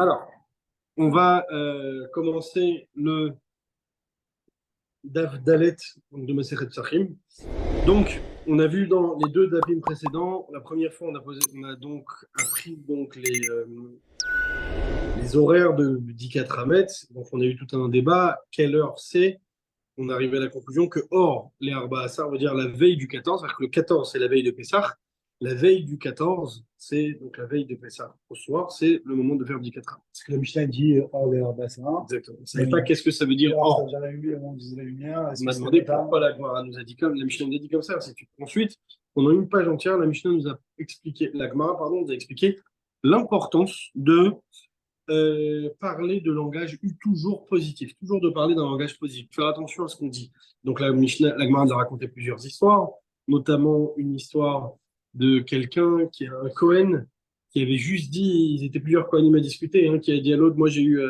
Alors, on va commencer le Daf Dalet de Masechet Psachim. Donc, on a vu dans les deux Dafim précédents, la première fois, on a donc appris donc les horaires de d'Ikat Hamet. Donc, on a eu tout un débat. Quelle heure c'est? On est arrivé à la conclusion que, les Arba Assar veut dire la veille du 14, c'est-à-dire que le 14, c'est la veille de Pessah. La veille du 14, c'est donc la veille de Pessah. Au soir, c'est le moment de faire du 4. Parce que la Mishnah dit hors les Herbassa. Exactement. On ne savait pas qu'est-ce que ça veut dire Alors, hors. ça déjà la lumière, on disait la lumière. On m'a demandé pourquoi la Gemara nous a dit comme, la Mishnah nous a dit comme ça. C'est que ensuite, pendant une page entière, la Mishnah nous a expliqué, la Gemara, pardon, nous a expliqué l'importance de parler de langage toujours positif, toujours de parler d'un langage positif, faire attention à ce qu'on dit. Donc la Mishnah, la Gemara nous a raconté plusieurs histoires, notamment une histoire de quelqu'un qui est un Cohen, qui avait juste dit, ils étaient plusieurs Kohanim à discuter, qui a dit à l'autre, moi j'ai eu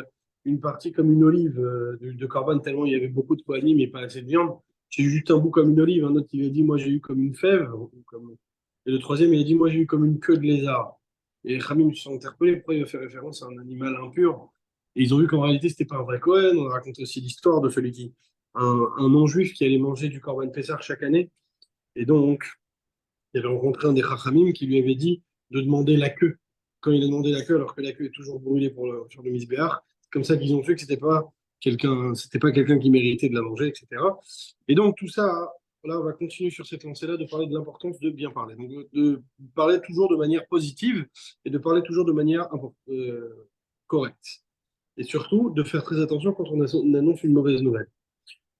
une partie comme une olive de Corban, tellement il y avait beaucoup de Kohanim mais pas assez de viande. J'ai eu juste un bout comme une olive. Un autre qui lui a dit, moi j'ai eu comme une fève. Et le troisième, il a dit, moi j'ai eu comme une queue de lézard. Et les Khamim se sont interpellés, pourquoi il va faire référence à un animal impur? Et ils ont vu qu'en réalité, c'était pas un vrai Cohen. On a raconté aussi l'histoire de celui qui, un non-juif qui allait manger du Corban Pessah chaque année. Et donc, il avait rencontré un des Chachamim qui lui avait dit de demander la queue. Quand il a demandé la queue, alors que la queue est toujours brûlée sur le misbéach, c'est comme ça qu'ils ont su que c'était pas quelqu'un qui méritait de la manger, etc. Et donc, tout ça, là, on va continuer sur cette lancée-là de parler de l'importance de bien parler. Donc, de parler toujours de manière positive et de parler toujours de manière correcte. Et surtout, de faire très attention quand on annonce une mauvaise nouvelle.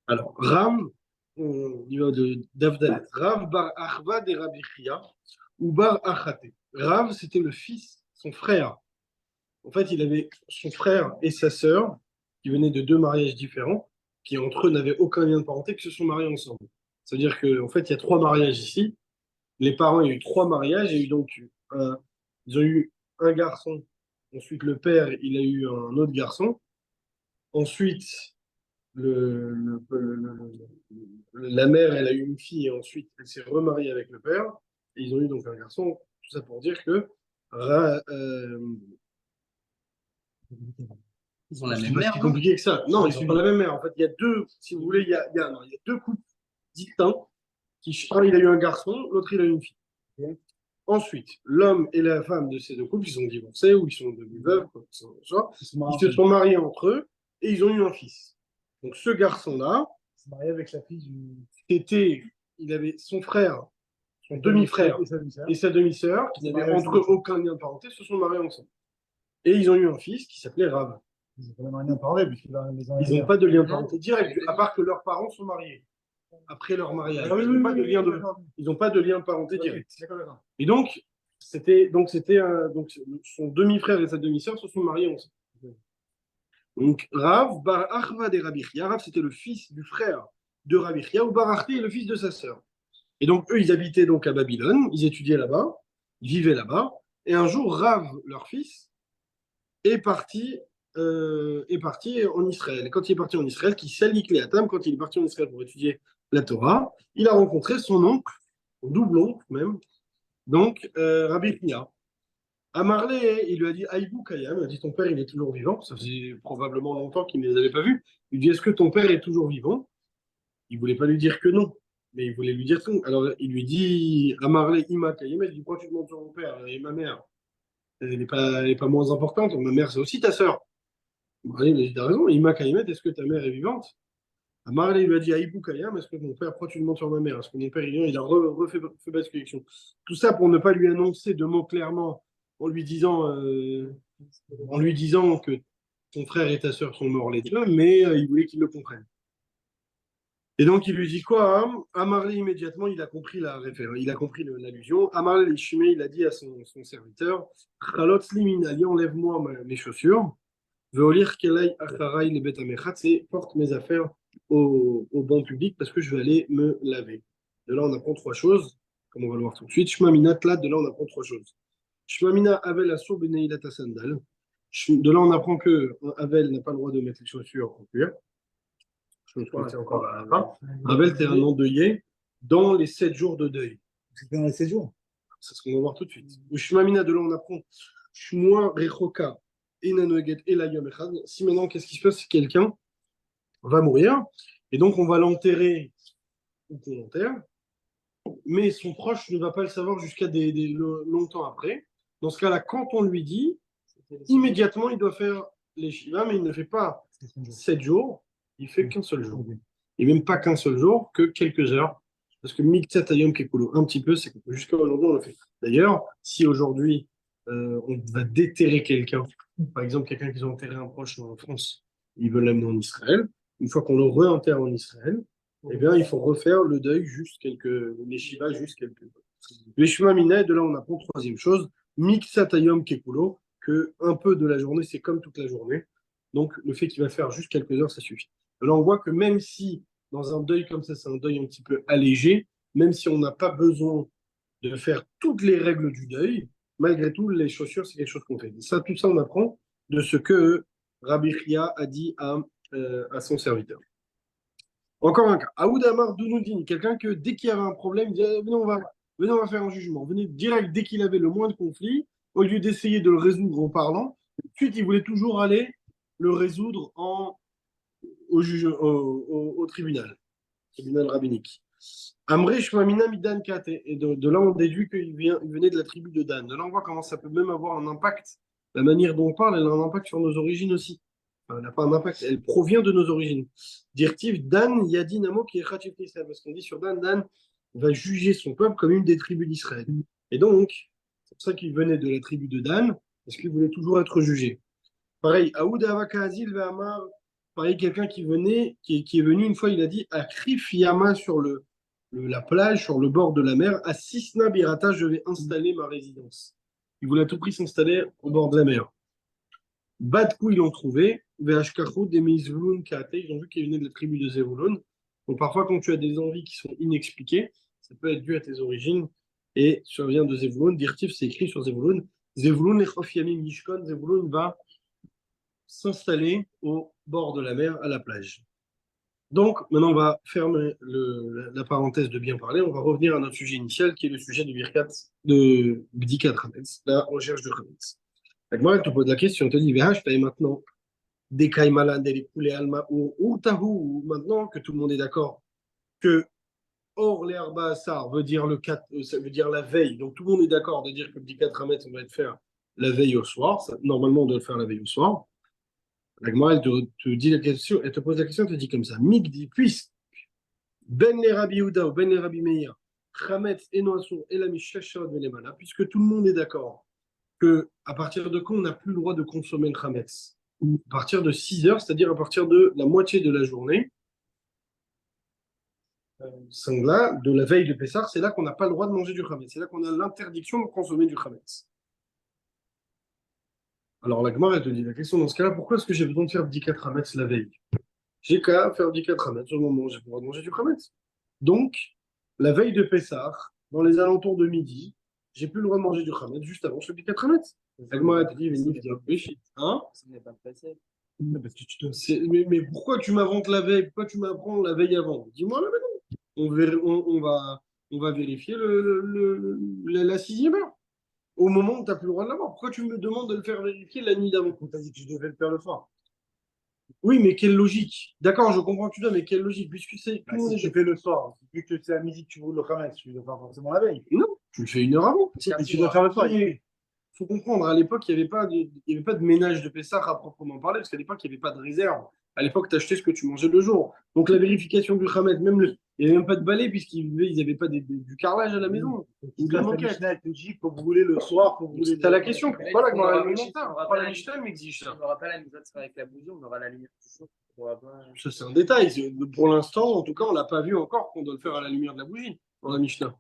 Alors, Ram, on y va de d'Avdalet. Rav bar Achva de Rabbi Chia ou bar Achate. Rav, c'était le fils, son frère. En fait, il avait son frère et sa sœur qui venaient de deux mariages différents, qui entre eux n'avaient aucun lien de parenté, qui se sont mariés ensemble. C'est-à-dire qu'en fait, il y a trois mariages ici. Les parents, il y a eu trois mariages. Il y a eu ils ont eu un garçon. Ensuite, le père, il a eu un autre garçon. Ensuite, la mère, elle a eu une fille et ensuite elle s'est remariée avec le père. Et ils ont eu donc un garçon. Tout ça pour dire que ils ont la c'est même pas mère, si non? compliqué que ça. Non, ils sont pas la même mère. En fait, il y a deux, si vous voulez, non, il y a deux couples distincts. Un, il a eu un garçon, l'autre, il a eu une fille. Okay. Ensuite, l'homme et la femme de ces deux couples, ils sont divorcés ou ils sont devenus veuves, ils se sont mariés entre eux et ils ont eu un fils. Donc ce garçon-là, il s'est marié avec la fille du. Il avait son frère, son demi-frère et sa demi-sœur, qui n'avaient entre eux aucun lien de parenté, se sont mariés ensemble. Et ils ont eu un fils qui s'appelait Rav. Ils n'ont pas de lien de parenté, puisqu'ils ils n'ont pas de lien de parenté direct, à part que leurs parents sont mariés après leur mariage. Ils n'ont pas de lien de parenté direct. Et donc, donc son demi-frère et sa demi-sœur se sont mariés ensemble. Donc, Rav, Bar Achva de Rabbi Chia. Rav, c'était le fils du frère de Rabbi Chia, ou Bar Achti est le fils de sa sœur. Et donc, eux, ils habitaient donc à Babylone, ils étudiaient là-bas, ils vivaient là-bas. Et un jour, Rav, leur fils, est parti en Israël. Et quand il est parti en Israël, qui s'allie Léatam, quand il est parti en Israël pour étudier la Torah, il a rencontré son oncle, son double oncle même, donc Rabbi Chia. À Marley, il lui a dit Aïbou Kayam, il a dit ton père il est toujours vivant, ça faisait probablement longtemps qu'il ne les avait pas vus. Il lui dit est-ce que ton père est toujours vivant? Il ne voulait pas lui dire que non, mais il voulait lui dire que non. Alors il lui dit à Marley Ima Kayam, il dit pourquoi tu demandes sur mon père et ma mère? Elle n'est pas moins importante, ma mère c'est aussi ta sœur. Marley il a dit t'as raison, Ima Kayam, est-ce que ta mère est vivante? À Marley il lui a dit Aïbou Kayam, est-ce que mon père, pourquoi tu demandes sur ma mère? Est-ce que mon père il a refait basculer. Tout ça pour ne pas lui annoncer de mots clairement en lui disant que ton frère et ta sœur sont morts les deux, mais il voulait qu'il le comprenne. Et donc il lui dit quoi, hein? Amarlé immédiatement, il a compris il a compris l'allusion. Amarlé l'Ishmé, il a dit à son serviteur, Chalot Sliminali, enlève-moi mes chaussures. Veolir Kelai Acharai les Betamechat, c'est porte mes affaires au banc public parce que je vais aller me laver. De là, on apprend trois choses, comme on va le voir tout de suite. Shmamina Tlat, de là, on apprend trois choses. Shmamina Avel Asur Beneilata Sandal. De là, on apprend que Avel n'a pas le droit de mettre les chaussures en cuir. Je me trompe, c'est encore à la fin. Avel, c'est un endeuillé dans les 7 jours de deuil. C'est dans les 7 jours. C'est ce qu'on va voir tout de suite. Shmamina, de là, on apprend Shmua Rechoka Si maintenant, qu'est-ce qui se passe? Quelqu'un va mourir, et donc on va l'enterrer ou qu'on l'enterre, mais son proche ne va pas le savoir jusqu'à longtemps après. Dans ce cas-là, quand on lui dit, immédiatement, il doit faire les Shiva, mais il ne fait pas 7 jours, il fait qu'un seul jour. Et même pas qu'un seul jour, que quelques heures. Parce que Miktsat Ayom Kekulo, un petit peu, c'est que jusqu'à aujourd'hui, on le fait. D'ailleurs, si aujourd'hui, on va déterrer quelqu'un, par exemple, quelqu'un qui a enterré un proche en France, ils veulent l'amener en Israël, une fois qu'on le re-enterre en Israël, eh bien, il faut refaire le deuil, les Shiva, juste quelques. Les Shema Mina, et de là, on apprend troisième chose, Miksat Ayom Kekulo, que un peu de la journée, c'est comme toute la journée. Donc, le fait qu'il va faire juste quelques heures, ça suffit. Là, on voit que même si, dans un deuil comme ça, c'est un deuil un petit peu allégé, même si on n'a pas besoin de faire toutes les règles du deuil, malgré tout, les chaussures, c'est quelque chose qu'on fait. Ça, tout ça, on apprend de ce que Rabbi Chia a dit à son serviteur. Encore un cas. Aoud Amar Dounoudine, quelqu'un que dès qu'il y avait un problème, il disait venez, on va faire un jugement. Venez direct dès qu'il avait le moins de conflit, au lieu d'essayer de le résoudre en parlant. Ensuite, il voulait toujours aller le résoudre au tribunal rabbinique. Amré Shmamina Midan Kate. Et de là, on déduit qu'il venait de la tribu de Dan. De là, on voit comment ça peut même avoir un impact. La manière dont on parle, elle a un impact sur nos origines aussi. Enfin, elle n'a pas un impact, elle provient de nos origines. Dirtiv Dan Yadinamo qui est Khatif Israël. Parce qu'on dit sur Dan, Dan va juger son peuple comme une des tribus d'Israël. Et donc, c'est pour ça qu'il venait de la tribu de Dan, parce qu'il voulait toujours être jugé. Pareil, Aoud Avakazil Ve'amar, pareil, quelqu'un qui est venu une fois, il a dit à Krifiyama sur la plage, sur le bord de la mer, à Sisna Birata, je vais installer ma résidence. Il voulait à tout prix s'installer au bord de la mer. Badkou, ils l'ont trouvé. Ve'ashkachu des Mizvulun Kate, ils ont vu qu'il venait de la tribu de Zevulun. Donc parfois, quand tu as des envies qui sont inexpliquées, ça peut être dû à tes origines. Et ça vient de Zevulun. Dirtif, c'est écrit sur Zevulun. Zevulun Echof Yamim Yishkon. Zevulun va s'installer au bord de la mer, à la plage. Donc, maintenant, on va fermer la parenthèse de bien parler. On va revenir à notre sujet initial, qui est le sujet de Bdikat Hametz, la recherche de Hametz. Moi, elle te pose la question, elle te dit, VH, tu maintenant des Kaimalan, des Koulé Alma, ou Tahou, maintenant que tout le monde est d'accord que Or les Arba Assar veut dire ça veut dire la veille. Donc, tout le monde est d'accord de dire que Bdikat Hametz, on va le faire la veille au soir. Normalement, on doit le faire la veille au soir. La Gemara, elle te dit la question, elle te pose la question, elle te dit comme ça. Migdi, puisque Ben les Rabbi Yehuda ou Ben les Rabbi Meir, Chametz et Noasur et la Mishashot Velemala, puisque tout le monde est d'accord que à partir de quand on n'a plus le droit de consommer le Chametz? À partir de 6 heures, c'est-à-dire à partir de la moitié de la journée, là, de la veille de Pessah, c'est là qu'on n'a pas le droit de manger du Chametz. C'est là qu'on a l'interdiction de consommer du Chametz. Alors la Gemara, elle te dit la question dans ce cas-là, pourquoi est-ce que j'ai besoin de faire 10 Hametz la veille? J'ai qu'à faire 10 Hametz au moment où j'ai le droit de manger du Hametz. Donc, la veille de Pessah, dans les alentours de midi, j'ai plus le droit de manger du Hametz juste avant je fais 10 Hametz. La Gemara, elle te dit, hein? Ça n'est pas passé. Parce que mais pourquoi tu m'inventes la veille? Pourquoi tu m'apprends la veille avant? Dis-moi là maintenant. On va vérifier la 6e heure. Au moment où tu n'as plus le droit de l'avoir. Pourquoi tu me demandes de le faire vérifier la nuit d'avant? On t'a dit que tu devais le faire le soir. Oui, mais quelle logique? D'accord, je comprends que tu dois, mais quelle logique? Puisque c'est tout le monde Si est. tu fais le soir, vu que c'est à midi que tu veux le remettre, tu ne dois pas forcément la veille. Non, tu le fais 1 heure avant. Mais tu dois faire le soir. Il faut comprendre, à l'époque, il n'y avait pas de ménage de Pessah à proprement parler, parce qu'à l'époque, il n'y avait pas de réserve. À l'époque, tu achetais ce que tu mangeais le jour. Donc la vérification du Khamed, il n'y avait même pas de balai, puisqu'ils n'avaient pas du carrelage à la maison. Ou de la moquette. La Mishnah te dit faut brûler le soir, faut brûler. T'as la question, pourquoi la Gemara On la Mishnah m'exige ça? on n'aura pas la mise avec la bougie, on aura la lumière du jour. Ça, c'est un détail. Pour l'instant, en tout cas, on ne l'a pas vu encore qu'on doit le faire à la lumière de la bougie dans la Mishnah.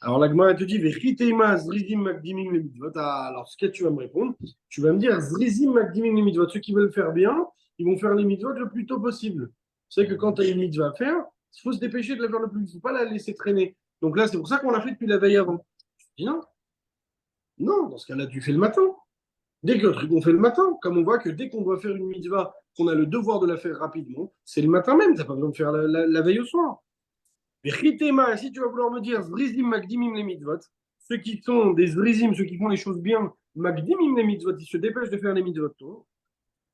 Alors, la Gemara te dit, Vechitema Zrizim Makdimim le mitzvot. Alors, ce que tu vas me répondre, tu vas me dire, Zrizim Makdimim le mitzvot. Ceux qui veulent faire bien, ils vont faire les mitzvot le plus tôt possible. C'est que quand tu as une mitzvah à faire, il faut se dépêcher de la faire le plus vite. Il ne faut pas la laisser traîner. Donc là, c'est pour ça qu'on l'a fait depuis la veille avant. Je dis non. Non, dans ce cas-là, tu fais le matin. Dès que le truc, on fait le matin. Comme on voit que dès qu'on doit faire une mitzvah, qu'on a le devoir de la faire rapidement, c'est le matin même. Tu n'as pas besoin de faire la veille au soir. Mais si tu vas vouloir me dire Zrizim Makdimim les mitzvot, ceux qui sont des Zrizim, ceux qui font les choses bien, Magdim im les mitzvot, il se dépêche de faire les mitzvot.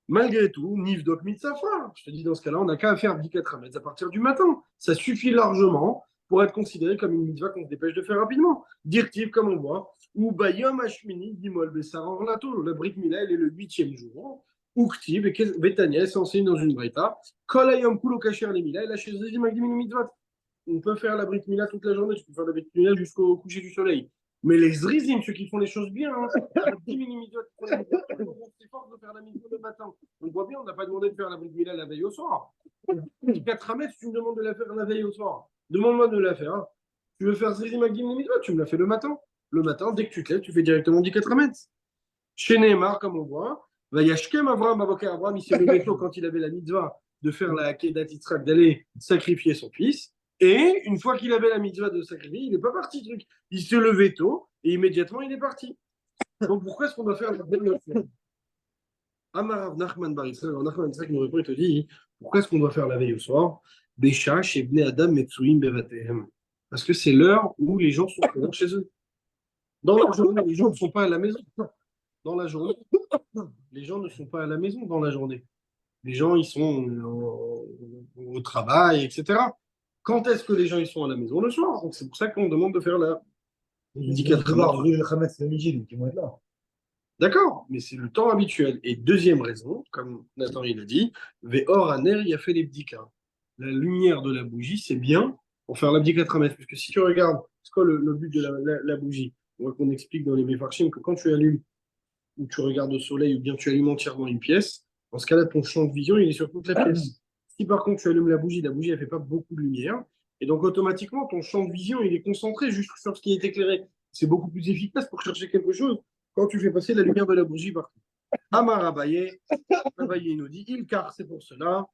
Malgré tout, Nivdok Mitzafra. Je te dis, dans ce cas-là, on n'a qu'à faire 10 à partir du matin. Ça suffit largement pour être considéré comme une mitzvah qu'on se dépêche de faire rapidement. Dirtiv, comme on voit, ou Bayom Hashmini, Dimol Bessar Orlato, le Brit Mila, elle est le 8e jour. Uktiv, et Betania, c'est enseigné dans une Brita. Kolayom Kulo Kacher les Mila, et la chez Zézim Magdim Mitzvot. On peut faire la Brit Mila toute la journée, tu peux faire la Brit Mila jusqu'au coucher du soleil. Mais les Zrizim, ceux qui font les choses bien, hein, c'est fort de faire la mitzvah le matin. On voit bien, on n'a pas demandé de faire la Brit Mila la veille au soir. 4 à tu me demandes de la faire la veille au soir. Demande-moi de la faire. Hein. Tu veux faire Zrizim Magdim Mitzvah, tu me la fais le matin. Le matin, dès que tu te lèves, tu fais directement 10 4 à Chez Neymar, comme on voit, Vayashkem Avram, Abraham, il s'est levé tôt quand il avait la mitzvah de faire la Kedat Yitzhak, d'aller sacrifier son fils. Et une fois qu'il avait la mitzvah de sacrifier, il n'est pas parti, truc. Il se levait tôt et immédiatement il est parti. Donc pourquoi est-ce qu'on doit faire la veille au soir? Amarav Nachman Barisra, Nachman Barisra qui nous répond, il te dit pourquoi est-ce qu'on doit faire la veille au soir? Bécha chez Bnei Adam Metsuim Bevatehem. Parce que c'est l'heure où les gens sont chez eux. Dans la journée, les gens ne sont pas à la maison. Dans la journée, les gens ne sont pas à la maison dans la journée. Les gens, ils sont au travail, etc. Quand est-ce que les gens ils sont à la maison? Le soir. Donc c'est pour ça qu'on demande de faire la Le Khametz le midi, donc ils vont être là. D'accord, mais c'est le temps habituel. Et deuxième raison, comme Nathan il a dit, Ve'or Aner, il a fait les bdika. La lumière de la bougie, c'est bien pour faire l'abdika Tramet. Parce que si tu regardes, c'est quoi le but de la bougie? On voit qu'on explique dans les Mefarshim que quand tu allumes ou tu regardes au soleil ou bien tu allumes entièrement une pièce, dans ce cas-là, ton champ de vision, il est sur toute la pièce. Si par contre tu allumes la bougie elle fait pas beaucoup de lumière, et donc automatiquement, ton champ de vision, il est concentré juste sur ce qui est éclairé. C'est beaucoup plus efficace pour chercher quelque chose quand tu fais passer la lumière de la bougie partout. Amar Abaye, Abaye nous dit, il car c'est pour cela.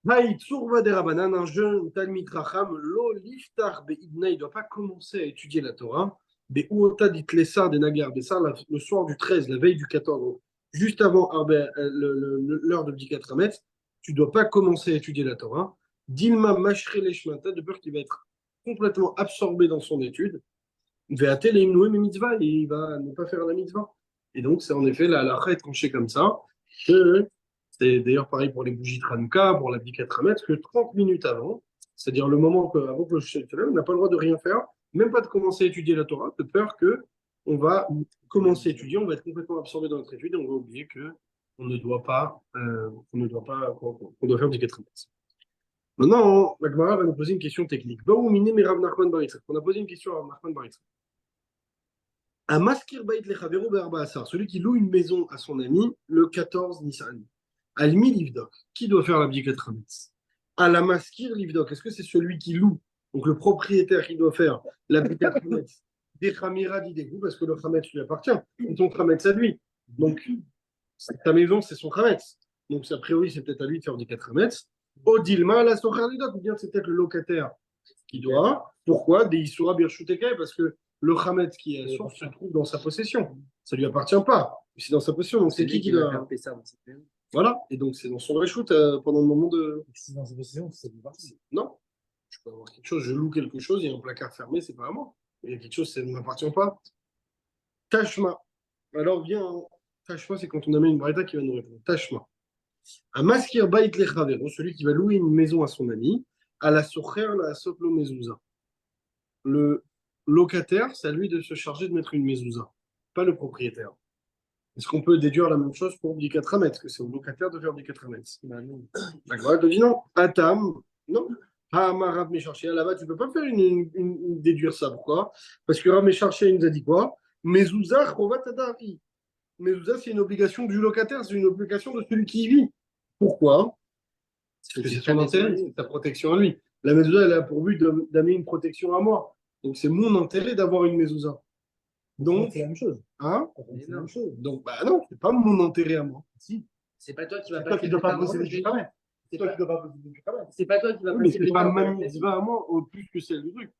Haït Surva de Rabanan, un jeune Talmid Racham, lo liftar be'idna, il ne doit pas commencer à étudier la Torah. Be'uota dit Tlessar de Nagar Bessar, le soir du 13, la veille du 14, juste avant l'heure de Bdikat Hametz, tu ne dois pas commencer à étudier la Torah. Dilma Mashre Leshmata, de peur qu'il va être complètement absorbé dans son étude. Ve'atel Eimnoé mitzvah, et il va ne pas faire la mitzvah. Et donc, c'est en effet la halakha est tranchée comme ça. C'est d'ailleurs pareil pour les bougies de Hanouka, pour la Bdikat Hametz, que 30 minutes avant, c'est-à-dire le moment avant que le Shech on n'a pas le droit de rien faire, même pas de commencer à étudier la Torah, de peur que on va commencer à étudier, on va être complètement absorbé dans notre étude et on va oublier que on ne doit pas, qu'on doit faire Bdikat Hametz. Maintenant, la Gemara va nous poser une question technique. On a posé une question à Rav Nachman Bar Yitzchak. Un maskir bait lechavero be'arba asar, celui qui loue une maison à son ami le 14 Nissan. Almi livdok, qui doit faire l'abdikat chametz? À la maskir livdok, est-ce que c'est celui qui loue, donc le propriétaire qui doit faire l'abdikat chametz des chamira d'idégou, parce que le chametz lui appartient, et ton chametz à lui. Donc ta maison c'est son chametz. Donc a priori c'est peut-être à lui de faire l'abdikat chametz. Odilma la sochar lidok, ou bien c'est peut-être le locataire qui doit. Pourquoi? Des Isura Birchutekai, parce que le Khamet qui est source se trouve dans sa possession. Ça ne lui appartient pas. C'est dans sa possession. Donc c'est qui doit faire payer ça dans cette maison? Voilà. Et donc c'est dans son reshoot pendant le moment de. Si dans sa possession, c'est plus parti. Non. Je peux avoir quelque chose, je loue quelque chose, il y a un placard fermé, c'est pas à moi. Il y a quelque chose, ça ne m'appartient pas. Tashma. Alors viens. Tashma, c'est quand on amène une braïta qui va nous répondre. Tashma. Un maskir bait lechavero, celui qui va louer une maison à son ami, à la socher, la soplo mezouza. Le locataire, c'est à lui de se charger de mettre une mezouza, pas le propriétaire. Est-ce qu'on peut déduire la même chose pour Bdikat Hametz, que c'est au locataire de faire Bdikat Hametz? D'accord, elle te dit non. Atam, non. Ha'amar Rav Mesharchia, là-bas, tu ne peux pas faire déduire ça. Pourquoi? Parce que Rav Mesharchia, il nous a dit quoi? Mezouza, chovat adari. Mezouza, c'est une obligation du locataire, c'est une obligation de celui qui y vit. Pourquoi? Parce que c'est son intérêt, c'est sa protection à lui. La mezouza, elle a pour but d'amener une protection à moi. Donc, c'est mon intérêt d'avoir une mezouza. Donc, c'est la même chose. Hein? C'est la même chose. Donc, bah non, c'est pas mon intérêt à moi. Si. C'est pas toi qui vas C'est toi qui passer ne dois pas le bosser temps. dessus quand même. C'est toi qui ne dois pas bosser dessus quand même. C'est pas toi qui vas Oui, mais passer c'est le pas temps. ma mitzvah à moi au plus que celle du truc.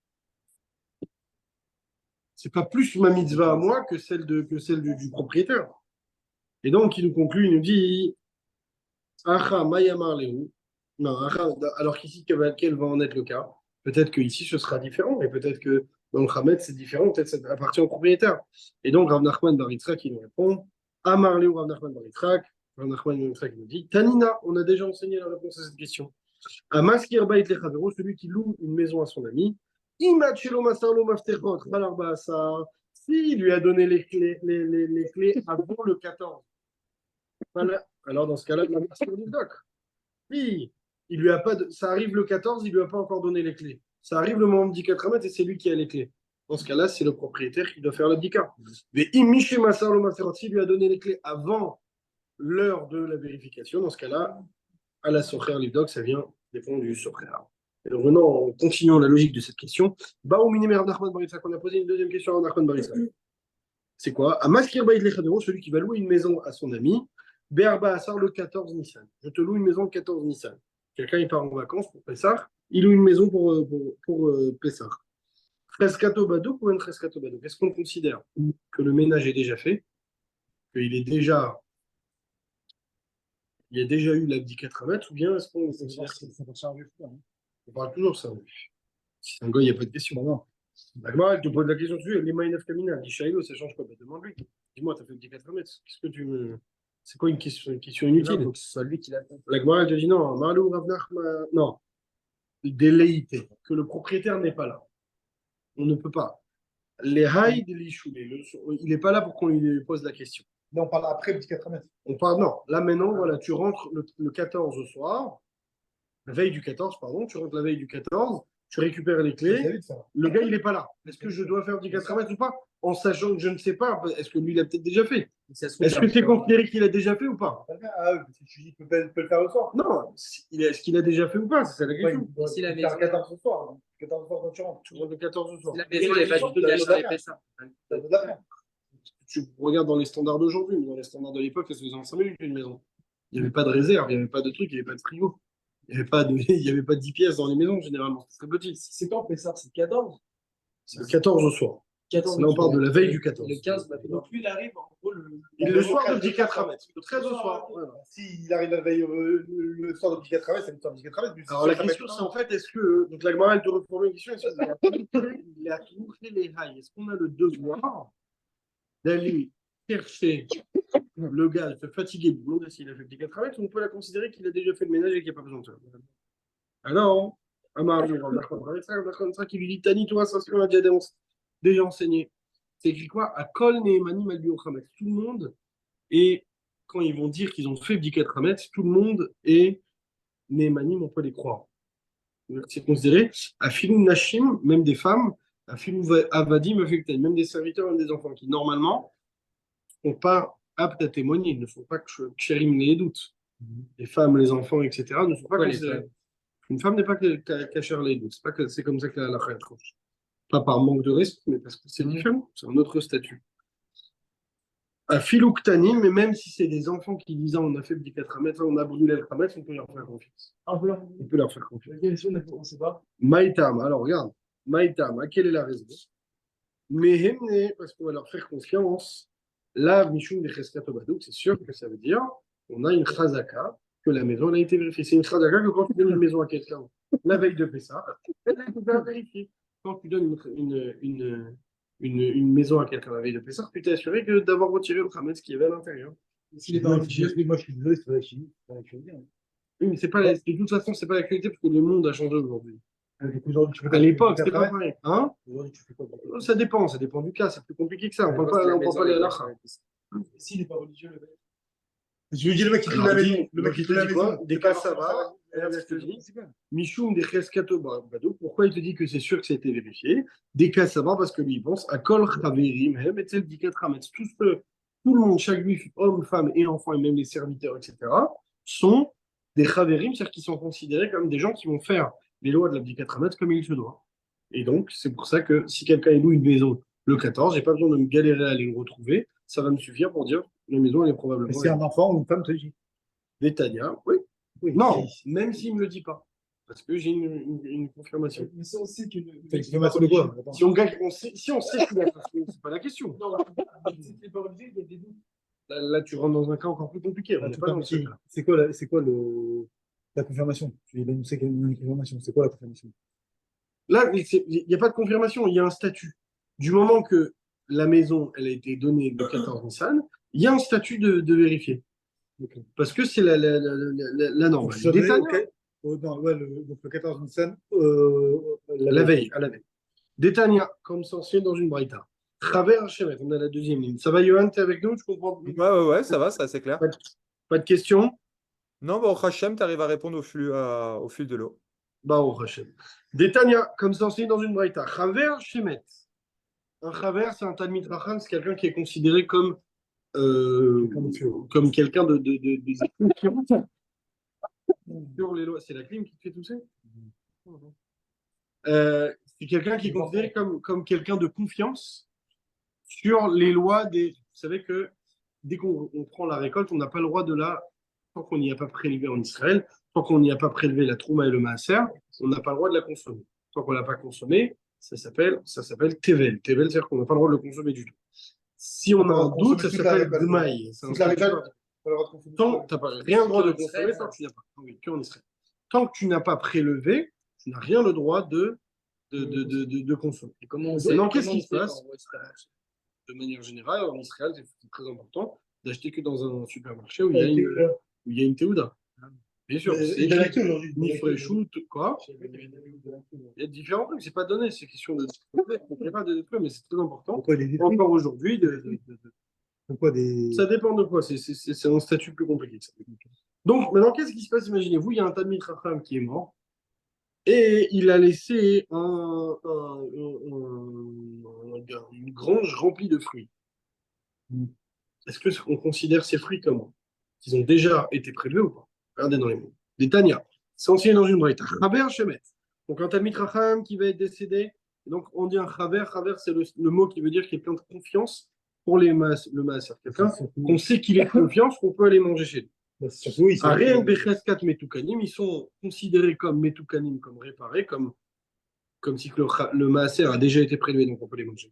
C'est pas plus ma mitzvah à moi que celle du propriétaire. Et donc, il nous conclut, il nous dit Acha mayamar lehu. Non, acha, alors qu'ici, quel va en être le cas? Peut-être qu'ici, ce sera différent, et peut-être que Dans le Khamet, c'est différent, peut-être ça appartient au propriétaire. Et donc, Rav Nachman Bar Yitzhak, il nous répond, Amar Léo Rav Nachman Bar Yitzhak, Rav Nachman Bar Yitzhak, il nous dit, Tanina, on a déjà enseigné la réponse à cette question. Amaskir Bait Lechavero, celui qui loue une maison à son ami, Imachelo Masarlo Mafterot, Balarba Asar, s'il lui a donné les clés avant le 14. Voilà. Alors, dans ce cas-là, il a du doc. Oui, il lui a pas ça arrive le 14, il lui a pas encore donné les clés. Ça arrive le moment du 4 et c'est lui qui a les clés. Dans ce cas-là, c'est le propriétaire qui doit faire l'abdicat. Mais Imiché Massar le Maseroti lui a donné les clés avant l'heure de la vérification. Dans ce cas-là, à la Socher Livdok, ça vient dépendre du Socher. Et donc maintenant, en continuant la logique de cette question, Baou Minimer Nachman Baritza, on a posé une deuxième question à Nachman Baritza. C'est quoi? À Maskir Baïd Lechadero, celui qui va louer une maison à son ami, Berba Assar le 14 Nissan. Je te loue une maison le 14 Nissan. Quelqu'un il part en vacances pour Pessah, il loue une maison pour Pessah. Frescato Badouk ou un Frescato Badouk? Est-ce qu'on considère que le ménage est déjà fait, qu'il est déjà, il y a déjà eu l'abdicat ou bien est-ce qu'on considère que Ça va changer. on parle toujours de ça? Si c'est un gars, il n'y a pas de question. Non. Dagmar, elle te pose la question dessus, les Maïnaf Kamina, dit Shailo, ça change quoi? Bah, demande-lui. Dis-moi, t'as fait le 4 mètres. Qu'est-ce que tu me. C'est quoi une question inutile? Donc, ce soit lui qui l'a fait. L'Agmar, elle te dit non, Marlou Ravnach, non, déléité, que le propriétaire n'est pas là. On ne peut pas. Les haïs de l'Ishoulé, il n'est pas là pour qu'on lui pose la question. Non, on parle après le petit 4 mètres. On parle, non, là maintenant, voilà, tu rentres le 14 au soir, la veille du 14, pardon, tu rentres la veille du 14, tu récupères les clés, le gars, il n'est pas là. Est-ce que je dois faire du 4 mètres ou pas? En sachant que je ne sais pas, est-ce que lui, il a peut-être déjà fait? Est-ce que c'est considéré qu'il a déjà fait ou pas? Ah oui, tu dis qu'il peut le faire le soir. Non, est-ce qu'il a déjà fait ou pas? C'est ça la question. Il Si la doit faire maison- 14 ce soir. 14 soir quand tu rentres. Tu rentres le 14 au soir. Si la maison n'est pas du tout d'achat, elle fait ça. Ça doit faire. Tu regardes dans les standards d'aujourd'hui, mais dans les standards de l'époque, ça se faisait en 5 minutes une maison. Il n'y avait pas de réserve, il n'y avait pas de truc, il n'y avait pas de frigo. Il n'y avait pas de, il y avait pas de 10 pièces dans les maisons, généralement. C'était très petit. C'est quand Pessar? C'est le 14? C'est le 14 au soir. 14. Là, on parle de la veille du 14. Le 15, donc lui, il arrive en gros Le soir de 10 4 à mètres. Le 13 au soir. Voilà. S'il arrive la veille le soir de petit 4 mètres, c'est le soir de petit 4 mètres. Alors la question, c'est en fait, est-ce que. Donc la Gemara, elle te reformule une question. Il a tout fait les rails. Est-ce qu'on a le devoir d'aller chercher le gars, de se fatiguer, de demander s'il a fait le petit 4 mètres, ou on peut la considérer qu'il a déjà fait le ménage et qu'il n'y a pas besoin de ça? Alors, Amar, qui lui dit Tani, toi, ça, ce qu'on a déjà enseigné. C'est écrit quoi? À Kol Nehemani Malbi Ochamet. Tout le monde, et quand ils vont dire qu'ils ont fait le 4 mètres, tout le monde est Nehemanim, on peut les croire. C'est considéré à Filou Nashim, même des femmes, à Filou Avadim, même des serviteurs, même des enfants qui, normalement, ne sont pas aptes à témoigner, ils ne font pas que Kshérim les doutes. Les femmes, les enfants, etc., ne sont pas considérés. Une femme n'est pas cachère les doutes. C'est pas que c'est comme ça que la halakha tranche. Pas par manque de respect, mais parce que c'est différent. C'est un autre statut. À Filouktanim, mais même si c'est des enfants qui disent on a fait le 4 mètres, on a brûlé le Khamet, on peut leur faire confiance. On peut leur faire confiance. on ne sait pas. Maïtam, alors regarde. Maïtam, quelle est la raison? Mais parce qu'on va leur faire confiance. Là, Mishum de Cheskato Badouk, c'est sûr que ça veut dire on a une chazaka, que la maison a été vérifiée. C'est une chazaka que quand tu donnes une maison à quelqu'un la veille de Pessah, elle a été vérifiée. Quand tu donnes une maison à quelqu'un la veille de Pessah, tu t'es assuré que d'avoir retiré le Khametz qui y avait à l'intérieur. S'il est pas religieux, moi je suis désolé, c'est pas la chimie. Oui, mais c'est pas de toute façon, c'est pas l'actualité parce que le monde a changé aujourd'hui. À À l'époque, c'était pas pareil. Hein? Aujourd'hui, tu fais quoi? Ça dépend du cas, c'est plus compliqué que ça. On ne peut pas aller à l'achat. S'il n'est pas religieux, le mec. Je lui dis le mec qui trouve la maison. Le mec qui trouve la maison. Des cas ça va. Michoum des Cheskato Bado. Pourquoi il te dit que c'est sûr que ça a été vérifié? Des cas ça va parce que lui il pense à Kol Chaverim Hem et Tel Dikat Rametz. Tout le monde, chaque juif, homme, femme et enfant, et même les serviteurs, etc., sont des Chaverim, c'est-à-dire qu'ils sont considérés comme des gens qui vont faire les lois de l'abdicat Rametz comme il se doit. Et donc, c'est pour ça que si quelqu'un loue une maison le 14, j'ai pas besoin de me galérer à aller le retrouver. Ça va me suffire pour dire la maison, elle est probablement. C'est un enfant ou une femme, tu dis? Des Tania, oui. Non, même s'il ne me le dit pas. Parce que j'ai une confirmation. Mais ça, on sait que. C'est une confirmation de quoi? Si on sait qu'il a pas fait, c'est pas la question. Non, si tu n'es pas religieux, il y a des doutes. Là, tu rentres dans un cas encore plus compliqué. On n'est pas dans ce cas. C'est quoi la confirmation? Tu lui as annoncé qu'il y a une confirmation. C'est quoi la confirmation? Là, il n'y a pas de confirmation, il y a un statut. Du moment que la maison, elle a été donnée le 14 Nissan, il y a un statut de vérifier. Parce que c'est la norme. Donc, je serai Détail, ouais, donc le 14 Nissan, la veille, à la veille. Détania, comme censé dans une braïta. Travers Shemet, on a la deuxième ligne. Ça va, Johan, t'es avec nous? Tu comprends? Ouais, ça va, c'est assez clair. Pas de questions? Non, bah, au Hachem, tu arrives à répondre au fil de l'eau. Bah, au Hachem. Détania, comme censé dans une braïta. Travers Shemet. Un Chaver, c'est un Talmid Racham, c'est quelqu'un qui est considéré euh, comme quelqu'un de confiant sur les lois. C'est la clim qui te fait tousser? C'est quelqu'un qui est considéré comme quelqu'un de confiance sur les lois des. Vous savez que dès qu'on prend la récolte, on n'a pas le droit de la. Tant qu'on n'y a pas prélevé en Israël, tant qu'on n'y a pas prélevé la trouma et le maaser, on n'a pas le droit de la consommer. Tant qu'on ne l'a pas consommée, ça s'appelle tevel. Tevel, c'est-à-dire qu'on n'a pas le droit de le consommer du tout. Si on a un doute, ça s'appelle gmaï. Toute la récolte, Tant que tu n'as pas rien le droit de consommer, tant que tu n'as pas. Oui, qu'en Israël. Tant que tu n'as pas prélevé, tu n'as rien le droit de consommer. Maintenant, qu'est-ce qui se passe? De manière générale, en Israël, c'est très important d'acheter que dans un supermarché où il y a une théouda. Bien sûr, c'est écrit ni fréchoute, quoi. Il y a différents trucs, c'est pas donné, c'est question de. On ne pas de trucs, mais c'est très important. Encore aujourd'hui, ça dépend de quoi, c'est un statut plus compliqué. Donc, maintenant, qu'est-ce qui se passe? Imaginez-vous, il y a un Talmid Chacham qui est mort et il a laissé une grange remplie de fruits. Est-ce qu'on considère ces fruits comme qu'ils ont déjà été prélevés ou pas? Regardez dans les mots. Des Tania, c'est enseigné dans une braïta. Chaber Shemet. Donc un Talmid Chacham qui va être décédé. Et donc on dit un Chaber. Chaber, c'est le mot qui veut dire quelqu'un de confiance pour le maaser. Quelqu'un qu'on sait qu'il est de confiance, qu'on peut aller manger chez lui. Ariel Becheskat Metukanim, ils sont considérés comme Metukanim, comme réparés, comme si le maaser a déjà été prélevé, donc on peut les manger.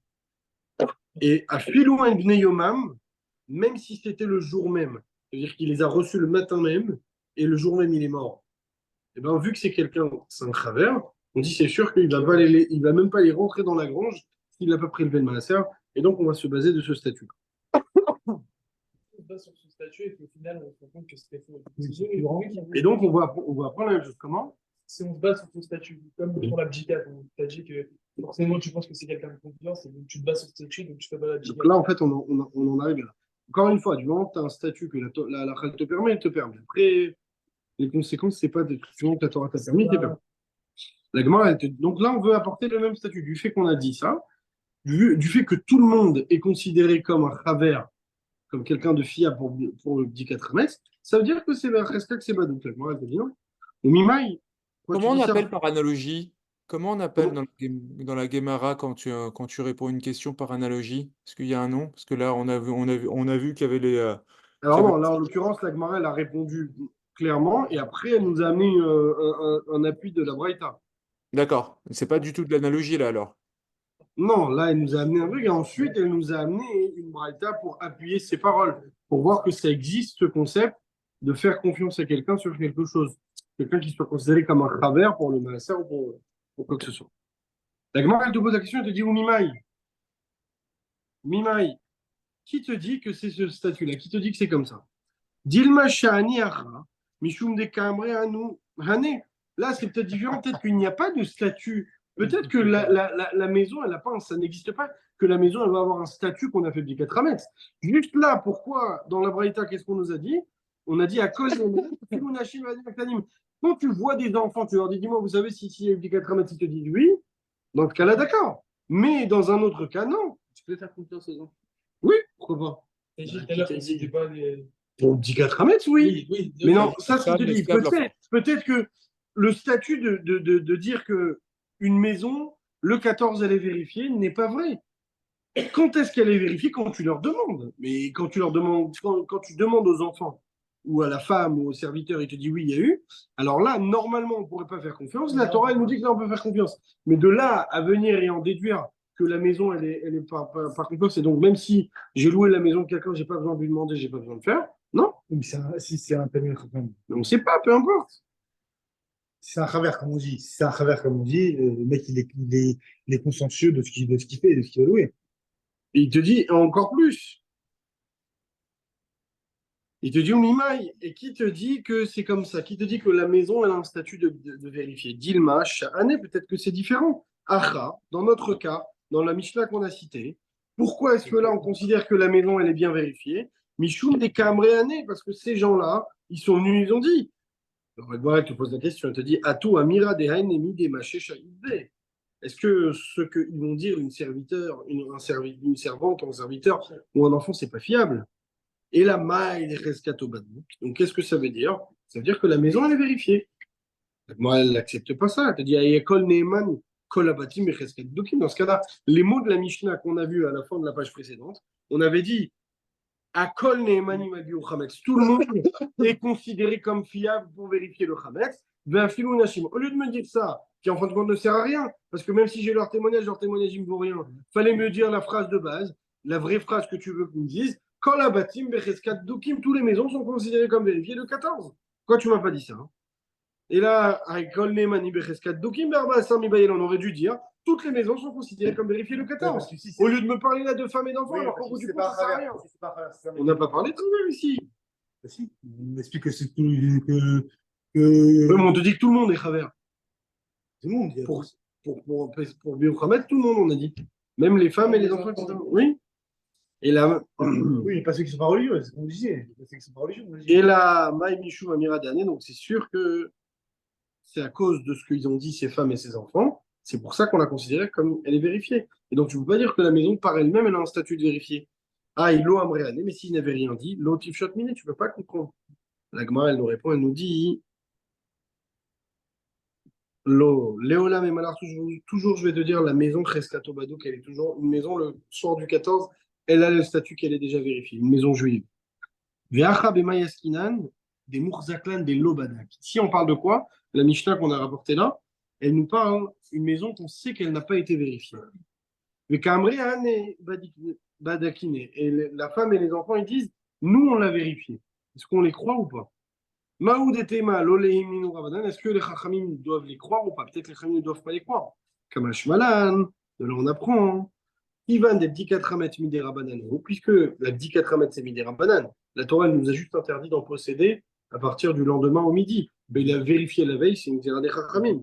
Et à Filou Bnei Yomam, même si c'était le jour même, c'est-à-dire qu'il les a reçus le matin même, et le jour même il est mort, et bien vu que c'est quelqu'un, c'est un travers, on dit c'est sûr qu'il ne va même pas les rentrer dans la grange s'il n'a pas prélevé le maaser, et donc on va se baser de ce statut. On se base sur ce statut et qu'au final, on se rend compte que c'était faux. Et donc on va apprendre la même chose. Comment? Si on se base sur ce statut, comme pour la bjika, tu as dit que forcément tu penses que c'est quelqu'un de confiance et donc tu te bases sur ce statut, donc tu fais pas la bjika. Donc là, en fait, on en arrive là. Encore une fois, du moment que tu as un statut que la Chal te permet, elle te permet. Après, les conséquences, c'est pas du moment que la Torah t'a permis, t'es permis. La Gemara, donc là, on veut apporter le même statut. Du fait qu'on a dit ça, du fait que tout le monde est considéré comme un travers, comme quelqu'un de fiable pour le 14 mètres, ça veut dire que c'est respect que c'est Badouk. La Gemara, elle te dit non. Ou Mimaï. Comment on appelle par analogie? Comment on appelle dans la Gemara quand tu réponds une question par analogie? Est-ce qu'il y a un nom? Parce que là, on a vu qu'il y avait les. Alors non, là, en l'occurrence, la Gemara, elle a répondu clairement, et après, elle nous a amené un appui de la Braïta. D'accord. C'est pas du tout de l'analogie là alors. Non, là, elle nous a amené un truc, et ensuite, elle nous a amené une Braïta pour appuyer ses paroles, pour voir que ça existe, ce concept de faire confiance à quelqu'un sur quelque chose. Quelqu'un qui soit considéré comme un travers pour le maaser ou pour quoi que ce soit. La Gemara, elle te pose la question, elle te dit, ou Mimaï. Mimaï, qui te dit que c'est ce statut-là? Qui te dit que c'est comme ça? Dilma Shani Ara, Mishum de Kamre Anu Hane. Là, c'est peut-être différent. Peut-être qu'il n'y a pas de statut. Peut-être que la maison, elle a pas, ça n'existe pas, que la maison, elle va avoir un statut qu'on a fait du 4 mètres. Juste là, pourquoi, dans la Braïta, qu'est-ce qu'on nous a dit? On a dit à cause de quand tu vois des enfants, tu leur dis, dis-moi, vous savez si il y a du 4 mètres, ils te disent oui. Dans ce cas-là, d'accord. Mais dans un autre cas, non. Tu peux faire confiance aux enfants. Oui, pourquoi pas? Et juste tout à l'heure, c'était pas des. Pour 10 4 mètres, oui. Oui, Mais non, ça, ce que je te dis, l'esclave, peut-être que le statut de dire que une maison, le 14, elle est vérifiée, n'est pas vrai. Quand est-ce qu'elle est vérifiée? Quand tu leur demandes. Mais quand tu leur demandes, quand tu demandes aux enfants ou à la femme ou au serviteur, il te dit oui, il y a eu. Alors là, normalement, on ne pourrait pas faire confiance. La Torah, elle nous dit que là, on peut faire confiance. Mais de là à venir et en déduire que la maison, elle est par confiance, et donc même si j'ai loué la maison de quelqu'un, j'ai pas besoin de lui demander, j'ai pas besoin de faire. Non, Si c'est un Talmid Chacham. mais on ne sait pas, peu importe. c'est un travers, comme on dit. Si c'est un travers, comme on dit, le mec, il est consciencieux de ce qu'il fait et de ce qu'il va louer. Et il te dit encore plus. Il te dit Umimaï. Et qui te dit que c'est comme ça? Qui te dit que la maison, elle a un statut de vérifier? Dilma, Sha'ane, peut-être que c'est différent. Acha, dans notre cas, dans la Mishnah qu'on a citée, pourquoi est-ce que là, on considère que la maison, elle est bien vérifiée? Mishum des Kamreane, parce que ces gens-là, ils sont venus, ils ont dit. Alors, voilà, elle te pose la question, elle te dit Atou Amira de Hainemi de Maché Shahidbe. Est-ce que ce qu'ils vont dire une serviteur, une servante, un serviteur ou un enfant, c'est pas fiable? Et la maille rescato badouk. Donc, qu'est-ce que ça veut dire? Ça veut dire que la maison, elle est vérifiée. Moi, elle n'accepte pas ça. Elle te dit, Ayekol Neeman, Kol Abatim et Reskat Dokim. Dans ce cas-là, les mots de la Mishnah qu'on a vu à la fin de la page précédente, on avait dit, Akol Neemanim Abiu Chametz. Tout le monde est considéré comme fiable pour vérifier le Chametz. Ve'afilu Nashim. Au lieu de me dire ça, qui en fin de compte ne sert à rien, parce que même si j'ai leur témoignage, il ne vaut rien. Fallait me dire la phrase de base, la vraie phrase que tu veux qu'on me dise. Quand la batim, Becheskat, Dukim, toutes les maisons sont considérées comme vérifiées le 14. Pourquoi tu m'as pas dit ça? Et là, avec Kolnemani, Becheskat, Dukim, Berba, Sami Bayel, on aurait dû dire toutes les maisons sont considérées comme vérifiées le 14. Au lieu de me parler là de femmes et d'enfants, Oui, alors parce qu'au que bout du c'est compte, pas ça sert à un rien. travers, c'est pas un travers, c'est ça, mais- On n'a pas parlé de travers ici. Bah, si, on m'explique que c'est tout, Oui, mais que on te dit que tout le monde est travers. tout le monde. Il y a- Pour Biochamet, tout le monde, on a dit. Même les femmes et les enfants, etc. Oui. Et là, Oui, pas ceux qui sont pas religieux, c'est ce qu'on disait. Pas ceux qui sont pas religieux, on et disait. là, Maï Michou Amira Dané, donc c'est sûr que c'est à cause de ce qu'ils ont dit, ces femmes et ces enfants. C'est pour ça qu'on l'a considérée comme elle est vérifiée. Et donc, tu ne peux pas dire que la maison, par elle-même, elle a un statut de vérifiée. Ah, il l'a amréané, mais s'il n'avait rien dit, l'eau tifshot miné, tu ne peux pas comprendre. La Gemara, elle nous répond, elle nous dit Lo, Léola mais Malar, toujours, je vais te dire, la maison Kreskato Badouk, elle est toujours une maison, le soir du 14, elle a le statut qu'elle est déjà vérifiée, une maison juive. Ve'acha b'mayaskinan, des Mourzaklan, des Lobadak. Si on parle de quoi? La Mishnah qu'on a rapportée là, elle nous parle d'une maison qu'on sait qu'elle n'a pas été vérifiée. Mais Badakine, et la femme et les enfants, ils disent, nous, on l'a vérifié. Est-ce qu'on les croit ou pas? Maoud et Tema, l'Olehim Minu Rabadan, est-ce que les Chachamim doivent les croire ou pas? Peut-être que les Chachamim ne doivent pas les croire. Comme Ashmalan, de là on apprend. Ivan des Bdikat Ramet Midé Rabanan, puisque la Bdikat Ramet c'est Midé Rabanan, la Torah elle nous a juste interdit d'en posséder à partir du lendemain au midi. Mais il a vérifié la veille, c'est une Zera des Chachamim.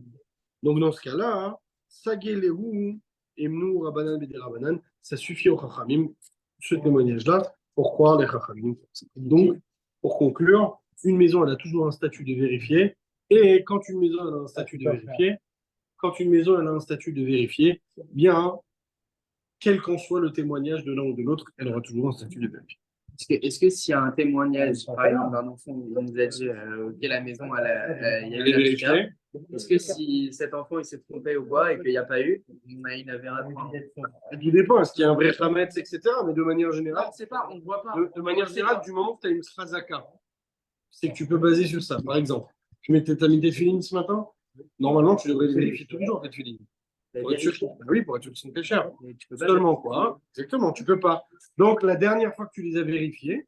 Donc dans ce cas-là, Sagelehu, Emnu Rabanan Midé Rabanan, ça suffit aux Chachamim, ce témoignage-là, pour croire les Chachamim. Donc, pour conclure, une maison, elle a toujours un statut de vérifié. Et quand une maison, elle a un statut de vérifié, bien, quel qu'en soit le témoignage de l'un ou de l'autre, elle aura toujours un statut de vérifié. Est-ce que s'il y a un témoignage, par exemple, d'un enfant, on nous a dit que la maison, il y a Elle eu est la vérifiée. chica, est-ce que si cet enfant il s'est trompé ou quoi et qu'il n'y a pas eu, on a une avéra Tout dépend, est-ce qu'il y a un vrai Hametz, etc. Mais de manière générale, on ne sait pas, on ne voit pas. de manière générale, du moment que tu as une Srazaka, c'est que tu peux baser sur ça. Par exemple, tu as mis des filines ce matin, normalement, tu devrais les vérifier tous les jours, tes filines. Pour être sûr, oui, pour être sûr qu'ils sont très chers. Tu peux pas Seulement quoi? Hein. Exactement, tu peux pas. Donc, la dernière fois que tu les as vérifiés,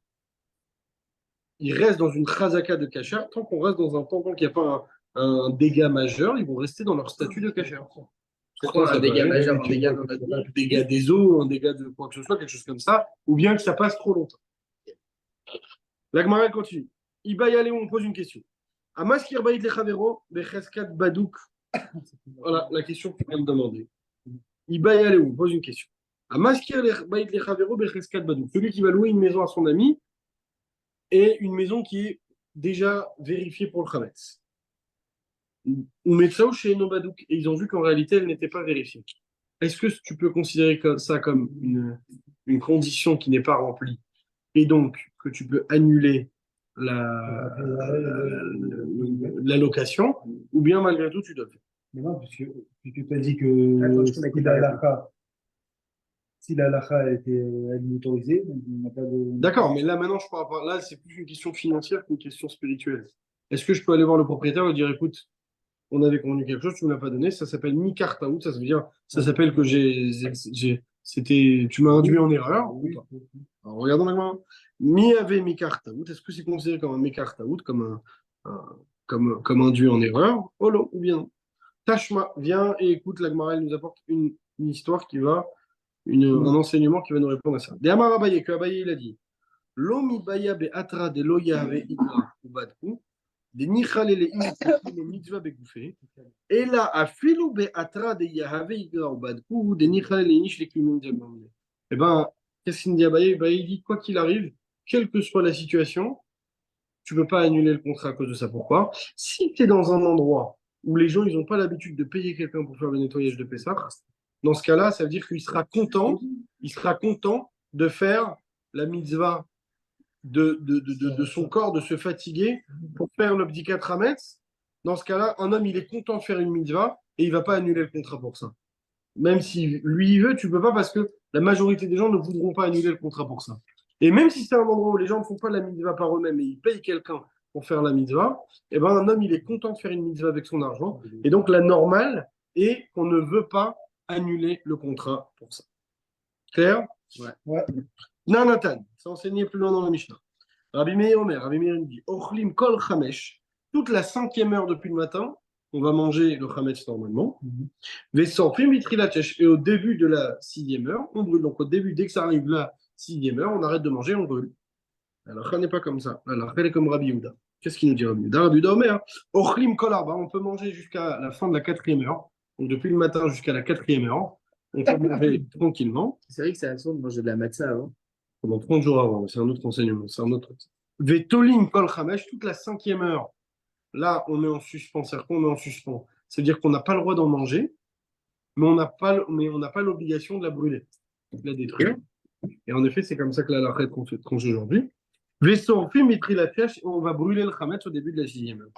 ils restent dans une chazaka de cachère. Tant qu'on reste dans un temps, tant qu'il n'y a pas un dégât majeur, ils vont rester dans leur statut de cachère. C'est quoi un dégât majeur, un dégât dans notre Un vie? dégât des eaux, un dégât de quoi que ce soit, quelque chose comme ça, ou bien que ça passe trop longtemps. La Gemara continue. Iba Yale, on pose une question. Amaskir Baït Lechavero, Becheskat Badouk. Voilà la question que tu viens de demander. Iba Yale, on pose une question. Amaskir Baït Lechavero, Becheskat Badouk. Celui qui va louer une maison à son ami et une maison qui est déjà vérifiée pour le Chametz. Ou Metsao chez Nobadouk. Et ils ont vu qu'en réalité, elle n'était pas vérifiée. Est-ce que tu peux considérer ça comme une condition qui n'est pas remplie et donc que tu peux annuler la location, ou bien malgré tout, tu dois faire? Mais non, puisque tu as dit Attends, que je te mets si la halakha était elle est autorisée, donc on n'a pas de. D'accord, mais là maintenant, je parle pas. Là, c'est plus une question financière qu'une question spirituelle. Est-ce que je peux aller voir le propriétaire et lui dire, écoute, on avait convenu quelque chose, tu ne me l'as pas donné, ça s'appelle Mikartaout, ça veut dire, ça s'appelle que tu m'as induit en erreur ou pas? Alors, regardons la main. Mi avait Mikartaout, est-ce que c'est considéré comme un Mikartaout, comme comme induit en erreur, Olo, ou bien non. Tashma, viens et écoute, la Gemara, elle nous apporte une histoire un enseignement qui va nous répondre à ça. De Amar Abaye, que Abaye, il a dit, Lomi baya be atra de lo yahave igra ubadku, de nichale le imitzvah le mitzvah begoufe, et là, afilu be atra de yahave igra ubadku, de nichale le inish le kimun diabamle. Eh ben, qu'est-ce qu'il dit Abaye? Abaye, il dit, quoi qu'il arrive, quelle que soit la situation, tu ne peux pas annuler le contrat à cause de ça. Pourquoi? Si tu es dans un endroit où les gens ils n'ont pas l'habitude de payer quelqu'un pour faire le nettoyage de Pessah, dans ce cas-là, ça veut dire il sera content de faire la mitzvah de son corps, de se fatiguer pour faire le bdikat Hametz. Dans ce cas-là, un homme, il est content de faire une mitzvah et il ne va pas annuler le contrat pour ça. Même si lui, il veut, tu ne peux pas parce que la majorité des gens ne voudront pas annuler le contrat pour ça. Et même si c'est un endroit où les gens ne font pas la mitzvah par eux-mêmes et ils payent quelqu'un pour faire la mitzvah, eh ben, un homme, il est content de faire une mitzvah avec son argent. Et donc, la normale est qu'on ne veut pas annuler le contrat pour ça. Clair? Ouais. Nanatan, c'est enseigné plus loin dans la Mishnah. Rabbi Meir Omer, Rabbi Meir dit, Ochlim kol chamesh, toute la 5e heure depuis le matin, on va manger le chametz normalement. Vessorfim mitrilatesh, et au début de la 6e heure, on brûle. Donc au début, dès que ça arrive la 6e heure, on arrête de manger, on brûle. Alors, ça n'est pas comme ça. Alors, elle est comme Rabbi Yehuda. Qu'est-ce qu'il nous dit Rabbi Yehuda? Rabbi Yehuda Omer, Ochlim kol arba, on peut manger jusqu'à la fin de la 4e heure. Donc depuis le matin jusqu'à la 4e heure, on peut manger tranquillement. C'est vrai que c'est assaut de manger de la matzah avant. Pendant 30 jours avant, c'est un autre enseignement, c'est un autre. Vetolim kol chamesh, toute la 5e heure. Là, on est en suspens. C'est-à-dire qu'on est en suspens. C'est-à-dire qu'on n'a pas le droit d'en manger, mais on n'a pas l'obligation de la brûler, de la détruire. Et en effet, c'est comme ça que la halakha est tranchée aujourd'hui. Vesorfim mitri la fièche, on va brûler le chametz au début de la 6e heure.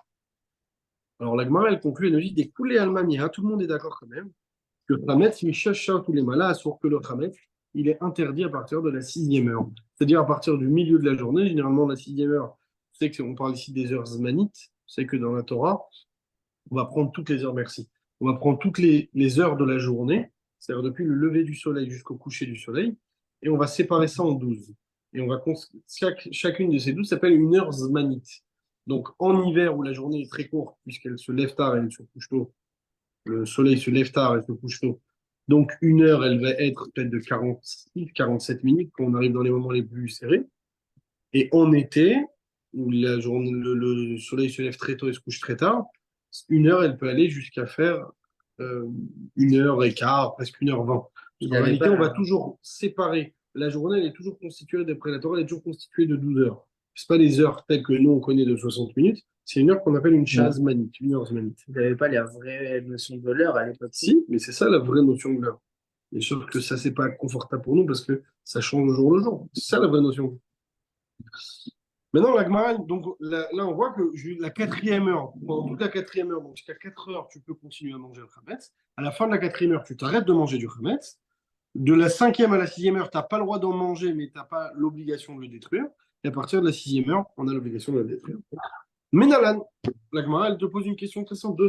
Alors la Gemara, elle conclut, elle nous dit des coulées almamiha, tout le monde est d'accord quand même, que le chametz, mishacha tous les malades, sauf que le chametz, il est interdit à partir de la 6e heure. C'est-à-dire à partir du milieu de la journée, généralement la 6e heure, c'est qu'on parle ici des heures zmanites, c'est que dans la Torah, on va prendre toutes les heures, merci. On va prendre toutes les heures de la journée, c'est-à-dire depuis le lever du soleil jusqu'au coucher du soleil, et on va séparer ça en 12. Et on va chacune de ces 12 s'appelle une heure zmanite. Donc en hiver où la journée est très courte, puisqu'elle se lève tard et elle se couche tôt, le soleil se lève tard et se couche tôt. Donc une heure, elle va être peut-être de 46, 47 minutes quand on arrive dans les moments les plus serrés. Et en été, où la journée, le soleil se lève très tôt et se couche très tard, une heure, elle peut aller jusqu'à faire 1h15, presque 1h20. Il En y avait réalité, pas- on va toujours séparer. La journée, elle est toujours constituée, d'après la Torah, elle est toujours constituée de 12 heures. Ce pas les heures telles que nous, on connaît de 60 minutes. C'est une heure qu'on appelle une chazmanite, une heure zmanite. Vous n'avez pas la vraie notion de l'heure à l'époque. Si, mais c'est ça la vraie notion de l'heure. Et sauf que ça, c'est pas confortable pour nous parce que ça change au jour le jour. C'est ça la vraie notion. Maintenant, la Gemara, donc là, on voit que la 4e heure, pendant toute la 4e heure, donc jusqu'à 4 heures, tu peux continuer à manger le chametz. À la fin de la 4e heure, tu t'arrêtes de manger du chametz. De la 5e à la 6e heure, tu n'as pas le droit d'en manger, mais tu n'as pas l'obligation de le détruire. Et à partir de la 6e heure, on a l'obligation de le détruire. Mais Nalan, la Gemara, elle te pose une question très simple.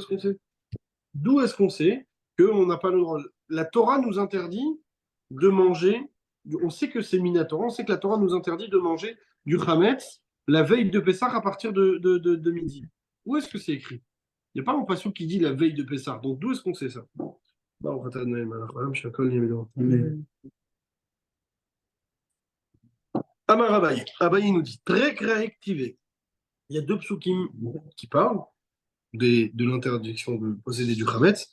D'où est-ce qu'on sait qu'on n'a pas le droit? La Torah nous interdit de manger. On sait que c'est Minatora, on sait que la Torah nous interdit de manger du chametz la veille de Pessah à partir de midi. Où est-ce que c'est écrit? Il n'y a pas un passage qui dit la veille de Pessah. Donc d'où est-ce qu'on sait ça? Amar Abaye. Abaye nous dit très réactivé. Il y a 2 psukim qui parlent de l'interdiction de posséder du chametz.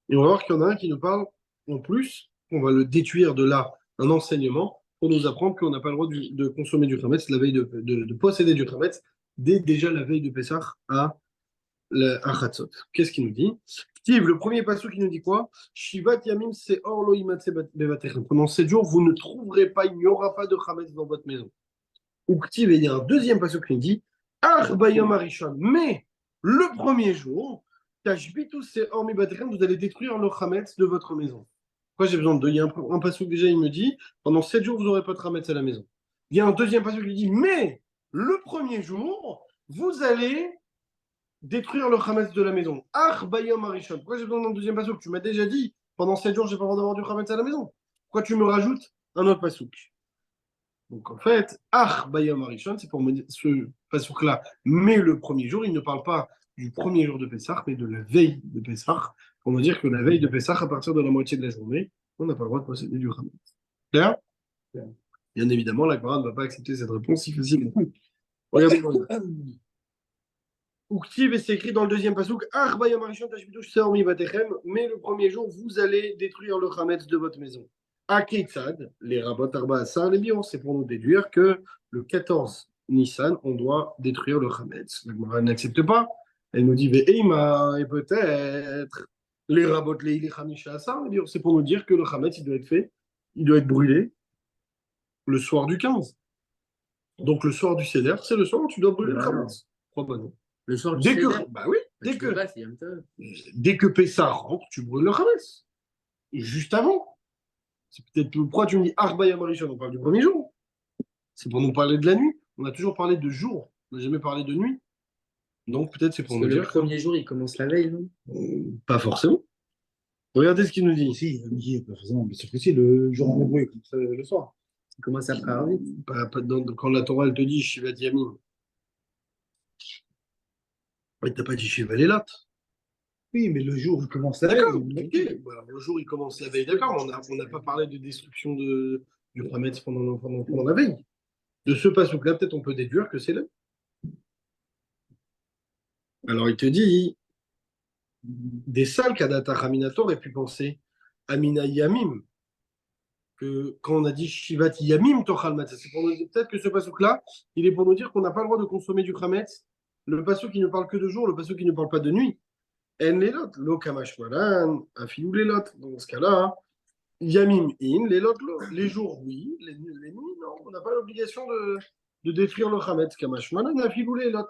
Et on va voir qu'il y en a un qui nous parle en plus, on va le déduire de là, un enseignement pour nous apprendre qu'on n'a pas le droit de consommer du chametz la veille de posséder du chametz dès déjà la veille de Pessah à Chatzot. Qu'est-ce qu'il nous dit? Steve, le premier passage qui nous dit quoi? Shivat yamim c'est orlo imatse bevatechem. Pendant 7 jours, vous ne trouverez pas, il n'y aura pas de chametz dans votre maison. Ou Steve, il y a un deuxième passage qui nous dit Arbayom arishon. Mais le premier jour, tashbitu c'est ormi batechem, vous allez détruire le chametz de votre maison. Pourquoi j'ai besoin de deux? Il y a un passage déjà, il me dit pendant 7 jours, vous n'aurez pas de chametz à la maison. Il y a un deuxième passage qui dit mais le premier jour, vous allez détruire le chametz de la maison. Bayom arishon. Pourquoi j'ai besoin d'un deuxième passouk? Tu m'as déjà dit, pendant 7 jours, j'ai pas le droit d'avoir du chametz à la maison. Pourquoi tu me rajoutes un autre passouk? Donc en fait, Bayom arishon, c'est pour me dire ce passouk-là. Mais le premier jour, il ne parle pas du premier jour de Pessah, mais de la veille de Pessah. On va dire que la veille de Pessah, à partir de la moitié de la journée, on n'a pas le droit de posséder du Hametz. Clair? Bien évidemment, la Gemara ne va pas accepter cette réponse si facilement. Regardez. Uktiv, et c'est écrit dans le deuxième pasouk, mais le premier jour, vous allez détruire le Hametz de votre maison. Aketzad, les rabot arba asar, les bions, c'est pour nous déduire que le 14 Nissan, on doit détruire le Hametz. La Gemara n'accepte pas. Elle nous dit, Ve'eima, et peut-être, les rabot leili chamisha asar, les bions, c'est pour nous dire que le Hametz, il doit être fait, il doit être brûlé le soir du 15. Donc le soir du Seder, c'est le soir où tu dois brûler le Hametz. Probablement. Le soir du Dès que, Seder. bah oui, Tu dès peux que, pas, c'est Yom Tov. dès que Pessah rentre, tu brûles le Hametz. Juste avant. C'est peut-être pourquoi tu me dis Arba Yom Rishon, on parle du premier jour. C'est pour nous parler de la nuit. On a toujours parlé de jour, on n'a jamais parlé de nuit. Donc peut-être c'est pour Parce nous que le dire premier jour, il commence la veille, non? pas forcément. Regardez ce qu'il nous dit. Si, midi, pas forcément, bien sûr que si, le jour en hébreu, comme ça, le soir. Il commence après Arvit. Quand la Torah elle te dit Shivat Yamim, elle t'a pas dit Shiva Lelat. Oui, mais le jour, il commence la veille. D'accord, ok. Bah, le jour il commence la veille, d'accord. On n'a pas parlé de destruction du Hametz pendant la veille. De ce passouk-là, peut-être on peut déduire que c'est là. Alors il te dit, des salles qu'Adata Raminator aurait pu penser Amina Yamim, que quand on a dit Shivat Yamim Tochal Matzah, c'est pour nous dire peut-être que ce passouk-là, il est pour nous dire qu'on n'a pas le droit de consommer du Hametz. Le passouk qui ne parle que de jour, le passouk qui ne parle pas de nuit. En lelot, lo kamash malan, afilou lelot. Dans ce cas-là, Yamim in, lelot lo. Les jours, oui, les nuits, non. On n'a pas l'obligation de détruire le Hametz. Kamash malan, afilou lelot.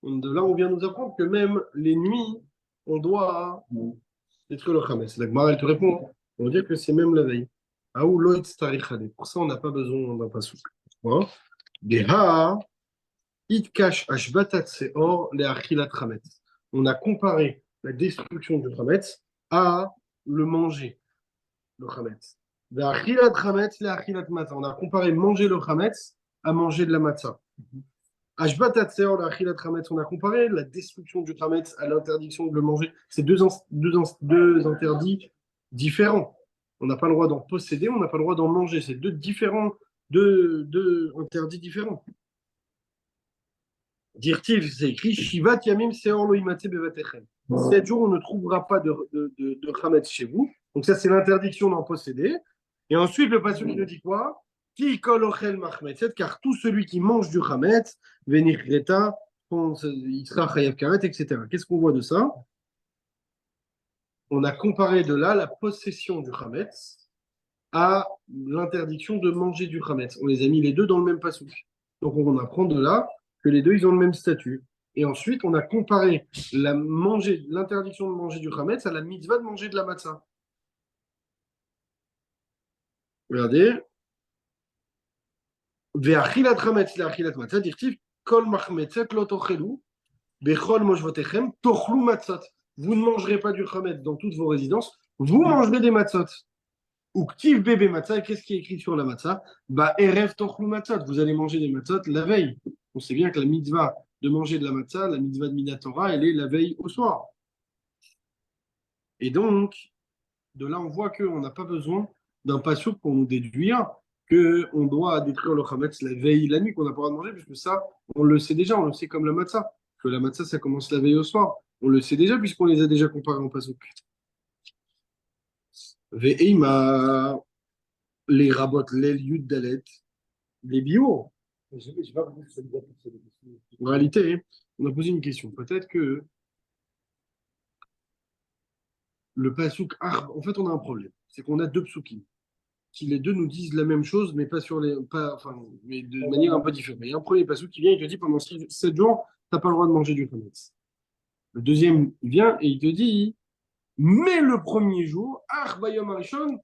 De là, on vient nous apprendre que même les nuits, on doit détruire le Hametz. La Gemara, elle te répond. On va dire que c'est même la veille. Aou loït starichade. Pour ça, on n'a pas besoin d'un passouk. Deha, itkash ashbatat seor le achilat Hametz. On a comparé la destruction du Hametz à le manger, le Hametz. Le achilat Hametz, le achilat matzah. On a comparé manger le Hametz à manger de la matzah. Ashbatat seor le achilat Hametz. On a comparé la destruction du Hametz à l'interdiction de le manger. C'est deux interdits différents. On n'a pas le droit d'en posséder, on n'a pas le droit d'en manger. C'est deux interdits différents. Dirtiv, c'est écrit Shivat Yamim Seor Lo Imate Bevatechem. 7 jours, on ne trouvera pas de Hametz chez vous. Donc, ça, c'est l'interdiction d'en posséder. Et ensuite, le passage nous dit quoi? Ki kol ochel machmetzet, car tout celui qui mange du Hametz, venir Greta, il sera chayav karet, etc. Qu'est-ce qu'on voit de ça? On a comparé de là la possession du Hametz à l'interdiction de manger du Hametz. On les a mis les deux dans le même passouk. Donc, on apprend de là que les deux, ils ont le même statut. Et ensuite, on a comparé l'interdiction de manger du Hametz à la mitzvah de manger de la matzah. Regardez. Ve'achilat Hametz le'achilat matzah, dirtiv, kol machmetzet lo tochelu, bechol moshvotechem, tochlu matzot. Vous ne mangerez pas du Hametz dans toutes vos résidences, vous mangerez des matzot. Ou ktiv bébé matzah, qu'est-ce qui est écrit sur la matzah? Bah, erev tochlu matzot, vous allez manger des matzot la veille. On sait bien que la mitzvah de manger de la matzah, la mitzvah de Minatora, elle est la veille au soir. Et donc, de là, on voit qu'on n'a pas besoin d'un passouk pour nous déduire qu'on doit détruire le Hametz la veille, la nuit, qu'on n'a pas le droit de manger, puisque ça, on le sait déjà, on le sait comme la matzah, que la matzah, ça commence la veille au soir. On le sait déjà, puisqu'on les a déjà comparés en passouk. Ve'ima, les rabot, l'el, yud, dalet, les bio. J'ai pas compris que ça veut dire que c'est En réalité, on a posé une question. Peut-être que le passouk, en fait, on a un problème. C'est qu'on a deux psukim qui les deux nous disent la même chose, mais mais de manière un peu différente. Il y a un premier passouk qui vient, il te dit pendant 7 jours, tu n'as pas le droit de manger du Hametz. Le deuxième, il vient et il te dit, mais le premier jour, bayom arishon,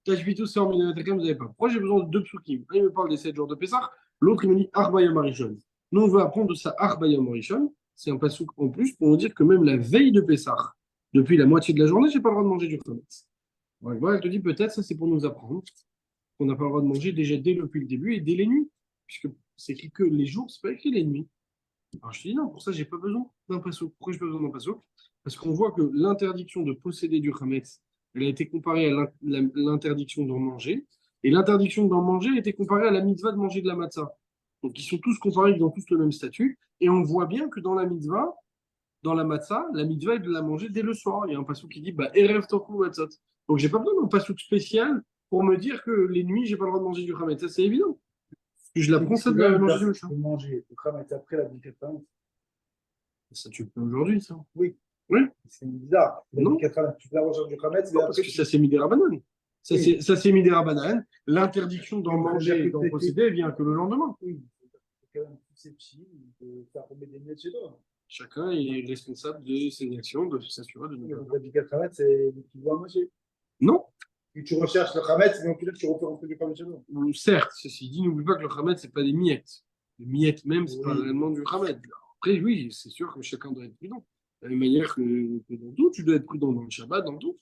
tashbitu seor minatekem, vous n'avez pas. Pourquoi j'ai besoin de deux psukim? Un, il me parle des 7 jours de Pessah, l'autre, il me dit bayom arishon. Nous, on veut apprendre de ça bayom arishon. C'est un passouk en plus pour nous dire que même la veille de Pessah, depuis la moitié de la journée, je n'ai pas le droit de manger du Hametz. Voilà, elle te dit peut-être ça c'est pour nous apprendre qu'on n'a pas le droit de manger déjà depuis le début et dès les nuits, puisque c'est écrit que les jours, c'est pas écrit les nuits. Alors je te dis non, pour ça, j'ai pas besoin d'un passouk. Pourquoi j'ai pas besoin d'un passouk? Parce qu'on voit que l'interdiction de posséder du chametz, elle a été comparée à l'interdiction d'en manger, et l'interdiction d'en manger a été comparée à la mitzvah de manger de la matzah. Donc ils sont tous comparés, ils ont tous le même statut, et on voit bien que dans la mitzvah, dans la matzah, la mitzvah est de la manger dès le soir. Il y a un passouk qui dit bah, Erev tochu matzot. Donc j'ai pas besoin d'un passouk spécial pour me dire que les nuits, j'ai pas le droit de manger du chametz. Ça, c'est évident. Je l'apprends ça de la manger du matin. de manger le Khamet après la Bdika Khamet. Ça, tu le peux aujourd'hui, ça. Oui, Oui. c'est bizarre. La Non. Bdika Khamet, tu fais la recherche du Khamet, Non, parce que ça s'est mis des rabanan. Oui. Ça s'est mis des rabanan. L'interdiction d'en Donc, manger et c'est-à-dire d'en que posséder vient que le lendemain. oui, c'est quand même susceptible de faire tomber des miettes chez toi. Chacun est responsable de ses actions, de s'assurer de ne pas. La Bdika Khamet, c'est l'équivalent à manger. Non. Et tu recherches le Khamet, donc peut-être que tu refais rentrer du Khamet chez toi. Certes, ceci dit, n'oublie pas que le chametz, c'est pas des miettes. Les miettes même, c'est pas Oui. réellement du chametz. Après, oui, c'est sûr que chacun doit être prudent. De la même manière que dans tout, tu dois être prudent dans le Shabbat, dans tout.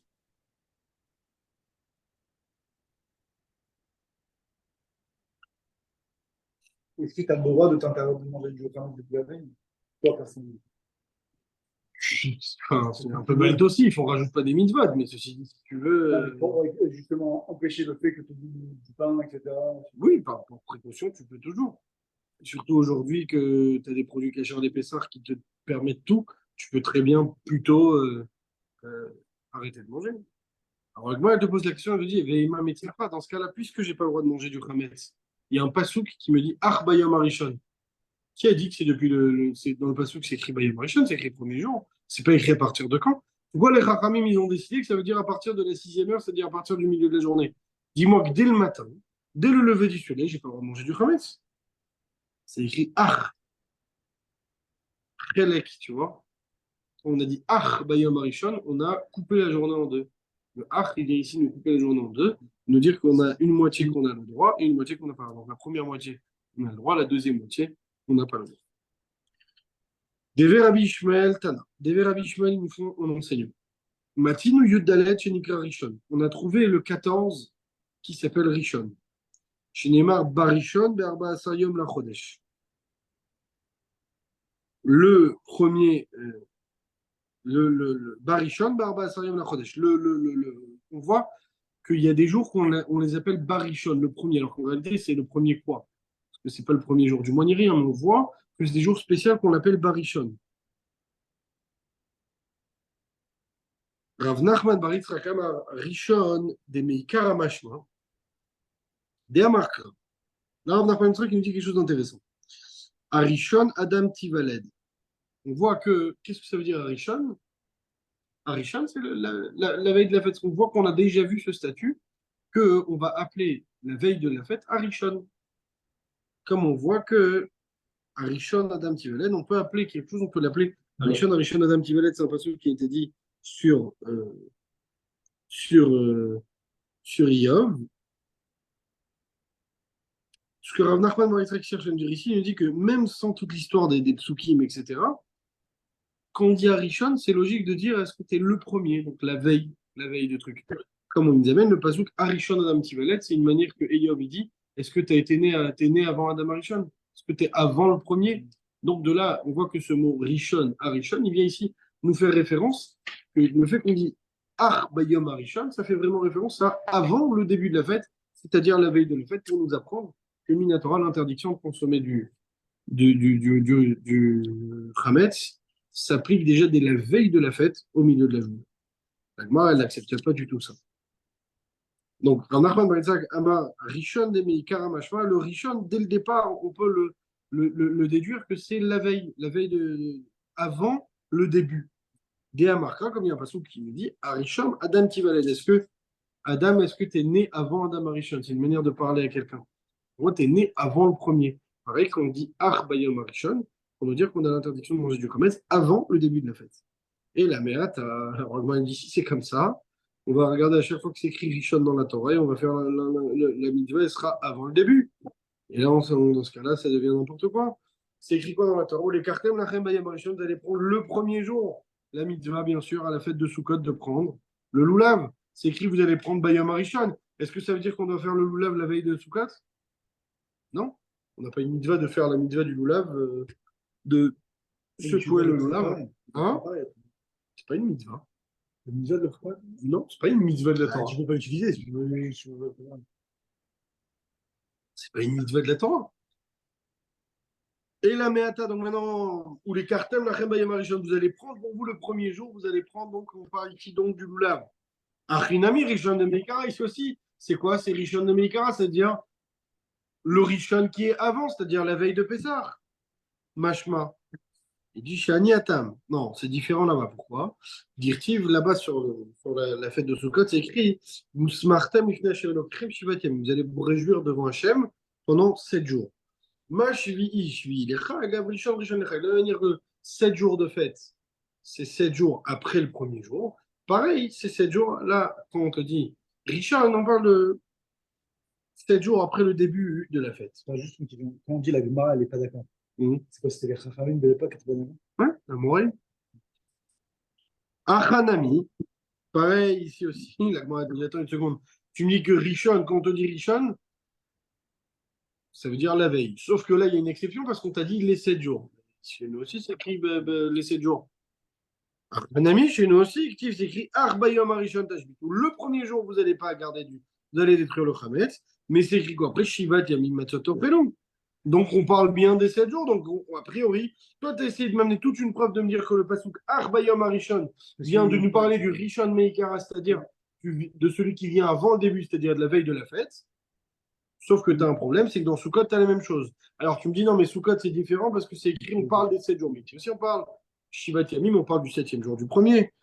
Est-ce que tu as le droit de t'interdire de manger du Khamet depuis la veille? Toi, personnellement. Enfin, c'est un peu bête aussi, il faut rajouter pas des mitzvot, mais ceci dit, si tu veux, Non, mais pour justement empêcher le fait que tu manges du pain, etc. oui, par précaution, tu peux toujours. Surtout aujourd'hui que tu as des produits cachers d'épaisseur qui te permettent tout, tu peux très bien plutôt euh, arrêter de manger. Alors, moi, elle te pose la question, elle me dit, Veima Metzlacha, dans ce cas-là, puisque j'ai pas le droit de manger du chametz, il y a un pasouk qui me dit Ach Bayom Arishon. Qui a dit que c'est depuis c'est dans le pasouk, c'est écrit Bayom Arishon, c'est écrit le premier jour. C'est pas écrit à partir de quand? Pourquoi les Chachamim, ils ont décidé que ça veut dire à partir de la 6e heure, c'est-à-dire à partir du milieu de la journée? Dis-moi que dès le matin, dès le lever du soleil, j'ai pas le droit de manger du chametz. C'est écrit Ach, Chelek, tu vois. On a dit Ach Bayom Arishon, on a coupé la journée en deux. Le Ach, il vient ici nous couper la journée en deux, nous dire qu'on a une moitié qu'on a le droit et une moitié qu'on n'a pas le droit. Donc la première moitié, on a le droit, la deuxième moitié, on n'a pas le droit. Dever Rabbi Ishmael Tana. Dever Rabbi Ishmael, ils nous font un enseignement. Matinu Yuddalet Shenikra Rishon. On a trouvé le 14 qui s'appelle Rishon. Shenemar Barishon Be'arba Asar Yom Lachodesh. Le premier, le Barishon Be'arba Asar Yom Lachodesh. On voit qu'il y a des jours on les appelle Barishon, le premier, alors qu'en réalité, c'est le premier quoi? Parce que c'est pas le premier jour du mois ni rien, mais on voit que c'est des jours spéciaux qu'on appelle Barishon. Rav Nachman bar Yitzchak Amar Rishon de Meikar Hamashma de Amarkra. Là, Rav Nachman bar Yitzchak nous dit quelque chose d'intéressant. Arishon Adam Tivaled. On voit que, qu'est-ce que ça veut dire Arishon? Arishon, c'est la veille de la fête. On voit qu'on a déjà vu ce statut, qu'on va appeler la veille de la fête Arishon. Comme on voit que Arishon Adam Tivaled, on peut appeler quelque chose, on peut l'appeler Arishon Adam Tivaled, c'est un passage qui a été dit sur Iyov. Ce que Rav Nachman bar Yitzchak cherche à nous dire ici, il nous dit que même sans toute l'histoire des psukim, etc., quand on dit Arishon, c'est logique de dire est-ce que tu es le premier, donc la veille de truc. Comme on nous amène le pasuk Arishon Adam Tivaled, c'est une manière que Iyov dit est-ce que tu as été né avant Adam Arishon? Est-ce que tu es avant le premier? Donc de là, on voit que ce mot Rishon, Arishon, il vient ici nous faire référence, que le fait qu'on dit Ar Bayom Arishon, ça fait vraiment référence à avant le début de la fête, c'est-à-dire la veille de la fête, pour nous apprendre que Minatora, l'interdiction de consommer du Chametz, s'applique déjà dès la veille de la fête, au milieu de la journée. La Gemara, elle n'accepte pas du tout ça. Donc, Rav Nachman bar Yitzchak Amar Rishon de Meikar Hamashma, le Rishon, dès le départ, on peut le déduire que c'est la veille avant le début. Des Amarka, comme il y a un passage qui nous dit Arishon Adam Tivaled. Est-ce que tu es né avant Adam Arishon? C'est une manière de parler à quelqu'un. Moi, tu es né avant le premier. Pareil, quand on dit Ar Bayom Arishon, on veut dire qu'on a l'interdiction de manger du chametz avant le début de la fête. Et la Méat, ici, c'est comme ça. On va regarder à chaque fois que c'est écrit Rishon dans la Torah et on va faire la mitzvah, elle sera avant le début. Et là, dans ce cas-là, ça devient n'importe quoi. C'est écrit quoi dans la Torah? Les kartem lachem bayom Arishon, vous allez prendre le premier jour. La mitzvah, bien sûr, à la fête de Sukkot, de prendre le loulav. C'est écrit, vous allez prendre bayom Arishon. Est-ce que ça veut dire qu'on doit faire le loulav la veille de Sukkot? Non. On n'a pas une mitzvah de faire la mitzvah du loulav de Et secouer le tu lulav. Hein? pareil. C'est pas une mitzvah. Le mitzvah de le froid. Non, c'est pas une mitzvah de la Ah, Torah. tu peux pas l'utiliser si tu veux. C'est pas une mitzvah de la Torah. Et la meata, donc maintenant, ou les kartem, la chembayam arishon, vous allez prendre pour vous le premier jour, vous allez prendre, donc, on parle ici donc du lulav. Achinami, Rishon de Meikara, ici aussi. C'est quoi? C'est Rishon de Meikara, c'est-à-dire le Rishon qui est avant, c'est-à-dire la veille de Pessah. Mashma. Il dit Shani Atam. Non, c'est différent là-bas. Pourquoi? Dirtiv, là-bas sur la fête de Sukkot, c'est écrit Musmartem Ifna Sherlokrem Shivatem. Vous allez vous réjouir devant Hachem pendant 7 jours. Mashvi Shvi Lecha, Agav Rishon Rishon Lecha. Il va dire que 7 jours de fête, c'est 7 jours après le premier jour. Pareil, c'est 7 jours. Là, quand on te dit Richard, on en parle de 7 jours après le début de la fête. C'est pas juste quand on dit la Gemara, elle n'est pas d'accord. Mhm. C'est quoi? C'était les Chachamim de l'époque, 80 ans. Ouais, la morale. Achanami. Pareil, ici aussi, la Gemara dit, attends une seconde. Tu me dis que Rishon, quand on te dit Rishon, ça veut dire la veille. Sauf que là, il y a une exception parce qu'on t'a dit les 7 jours. Chez nous aussi, c'est écrit les 7 jours. Un ami, chez nous aussi, c'est écrit Arbayom Arishon Tashbitu. Le premier jour, vous n'allez pas garder vous allez détruire le Chametz. Mais c'est écrit quoi? Après, Shivat Yamim Matzoto Pelum. Donc, on parle bien des 7 jours. Donc, a priori, toi, tu as essayé de m'amener toute une preuve de me dire que le Pasuk Arbayom Arishon vient de nous parler du Rishon Meikara, c'est-à-dire de celui qui vient avant le début, c'est-à-dire de la veille de la fête. Sauf que tu as un problème, c'est que dans Sukkot, tu as la même chose. Alors, tu me dis, non, mais Sukkot, c'est différent parce que c'est écrit, on parle des 7 jours. Mais si on parle Shivat Yamim, on parle du 7e jour du premier.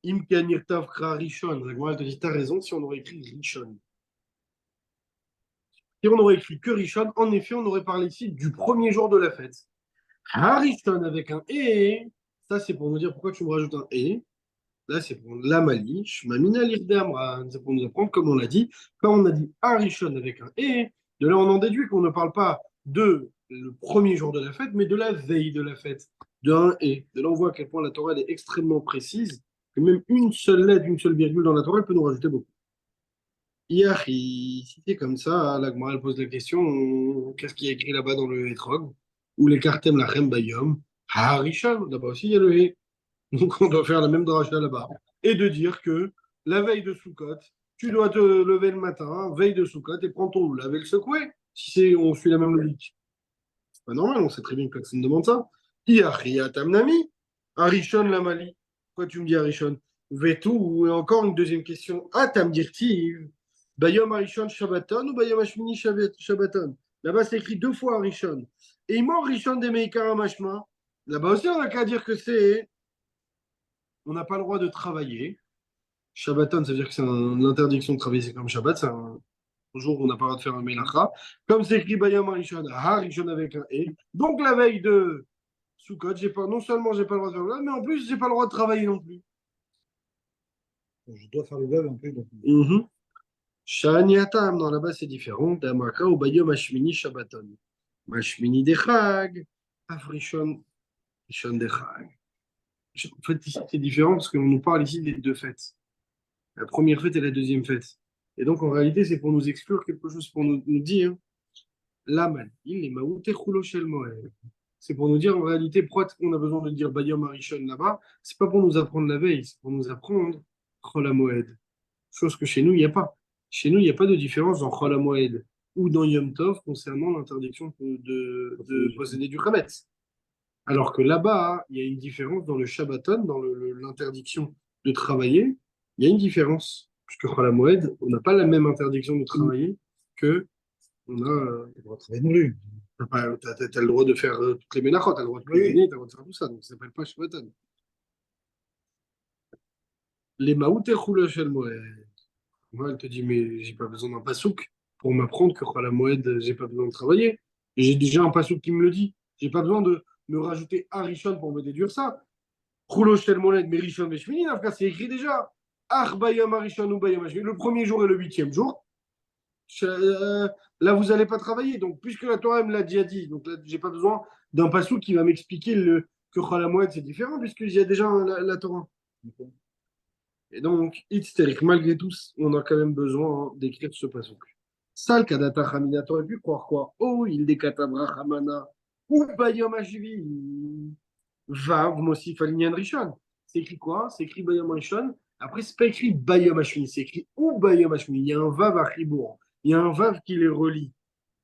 Imkan Irtav Kra Rishon. La Gemara te dit, tu as raison si on aurait écrit Rishon. Si on aurait écrit que Rishon, en effet, on aurait parlé ici du premier jour de la fête. Harishon avec un et, ça c'est pour nous dire pourquoi tu me rajoutes un et. Là c'est pour l'amali, shmamina l'irdeamra. C'est pour nous apprendre, comme on l'a dit, quand on a dit Harishon avec un et, de là on en déduit qu'on ne parle pas de le premier jour de la fête, mais de la veille de la fête, de un et. De là on voit à quel point la Torah elle est extrêmement précise, que même une seule lettre, une seule virgule dans la Torah, elle peut nous rajouter beaucoup. Yahi, si c'est comme ça, la Gemara elle pose la question qu'est-ce qu'il y a écrit là-bas dans le Hétrog? Ou les Kartem Lachem Bayom? Harishon, là-bas aussi il y a le Hé. Donc on doit faire la même dracha là-bas. Et de dire que la veille de Sukkot, tu dois te lever le matin, veille de Sukkot, et prendre ton laver le secouer. Si on suit la même logique. C'est pas normal, on sait très bien que personne ne demande ça. Yahi Atamnami, Harishon Lamali. Pourquoi tu me dis Harishon? Vetu, et encore une deuxième question. Atam Dirtiv. Bayom Arishon Shabbaton ou Bayom Hashmini Shabbaton. Là-bas, c'est écrit 2 fois Arishon. Et il mort Rishon de Meikara Mashma. Là-bas aussi, on n'a qu'à dire que c'est. On n'a pas le droit de travailler. Shabbaton, ça veut dire que c'est l'interdiction de travailler, c'est comme Shabbat, c'est un jour où on n'a pas le droit de faire un Melacha. Comme c'est écrit Bayom Arishon, Arishon avec un E. Donc la veille de Sukkot, non seulement j'ai pas le droit de faire le mais en plus, j'ai pas le droit de travailler non plus. Je dois faire le lave un peu. Donc... Shaniatam, non, là-bas c'est différent. Damaka ou Bayom Hashmini Shabbaton. Mashmini Dechag, Afrishon, Rishon Dechag. En fait, ici c'est différent parce qu'on nous parle ici des 2 fêtes. La première fête et la deuxième fête. Et donc en réalité, c'est pour nous exclure quelque chose, pour nous dire la mal, il est maouté chulo shel moed. C'est pour nous dire en réalité pourquoi on a besoin de dire Bayom Arishon là-bas. C'est pas pour nous apprendre la veille, c'est pour nous apprendre Chol HaMoed. Chose que chez nous, il n'y a pas. Chez nous, il n'y a pas de différence dans Chol HaMoed ou dans Yom Tov concernant l'interdiction de posséder du Chametz. Alors que là-bas, il y a une différence dans le Shabbaton, dans l'interdiction de travailler. Il y a une différence. Puisque Chol HaMoed, on n'a pas la même interdiction de travailler que on a. On va travailler dans rue. T'as le droit de faire toutes les ménachot, t'as le droit de cuisiner, t'as le droit de faire tout ça. Donc ça s'appelle pas Shabbaton. Les Maouté Chula Shel Moed. Moi, elle te dit, mais j'ai pas besoin d'un pasouk pour m'apprendre que Chol HaMoed, j'ai pas besoin de travailler. J'ai déjà un pasouk qui me le dit. J'ai pas besoin de me rajouter Arishon pour me déduire ça. Chulo Shel Moed, mais Rishon Veshmini, c'est écrit déjà. Ach Bayom Arishon ou Bayom Hashmini. Le premier jour et le 8e jour. Là, vous n'allez pas travailler. Donc, puisque la Torah me l'a déjà dit, donc là, j'ai pas besoin d'un pasouk qui va m'expliquer que Chol HaMoed, c'est différent, puisqu'il y a déjà la Torah. Et donc, malgré tout, on a quand même besoin d'écrire ce pasouk. Sal kadata chamina, t'aurais pu croire quoi? Oh, il décatabra chamana. Ou bayom ashvi. Vav mosif alinyan rishon. C'est écrit quoi? C'est écrit bayom rishon. Après, c'est pas écrit bayom ashvi, c'est écrit ou bayom ashvi. Il y a un vav à chibour. Il y a un vav qui les relie.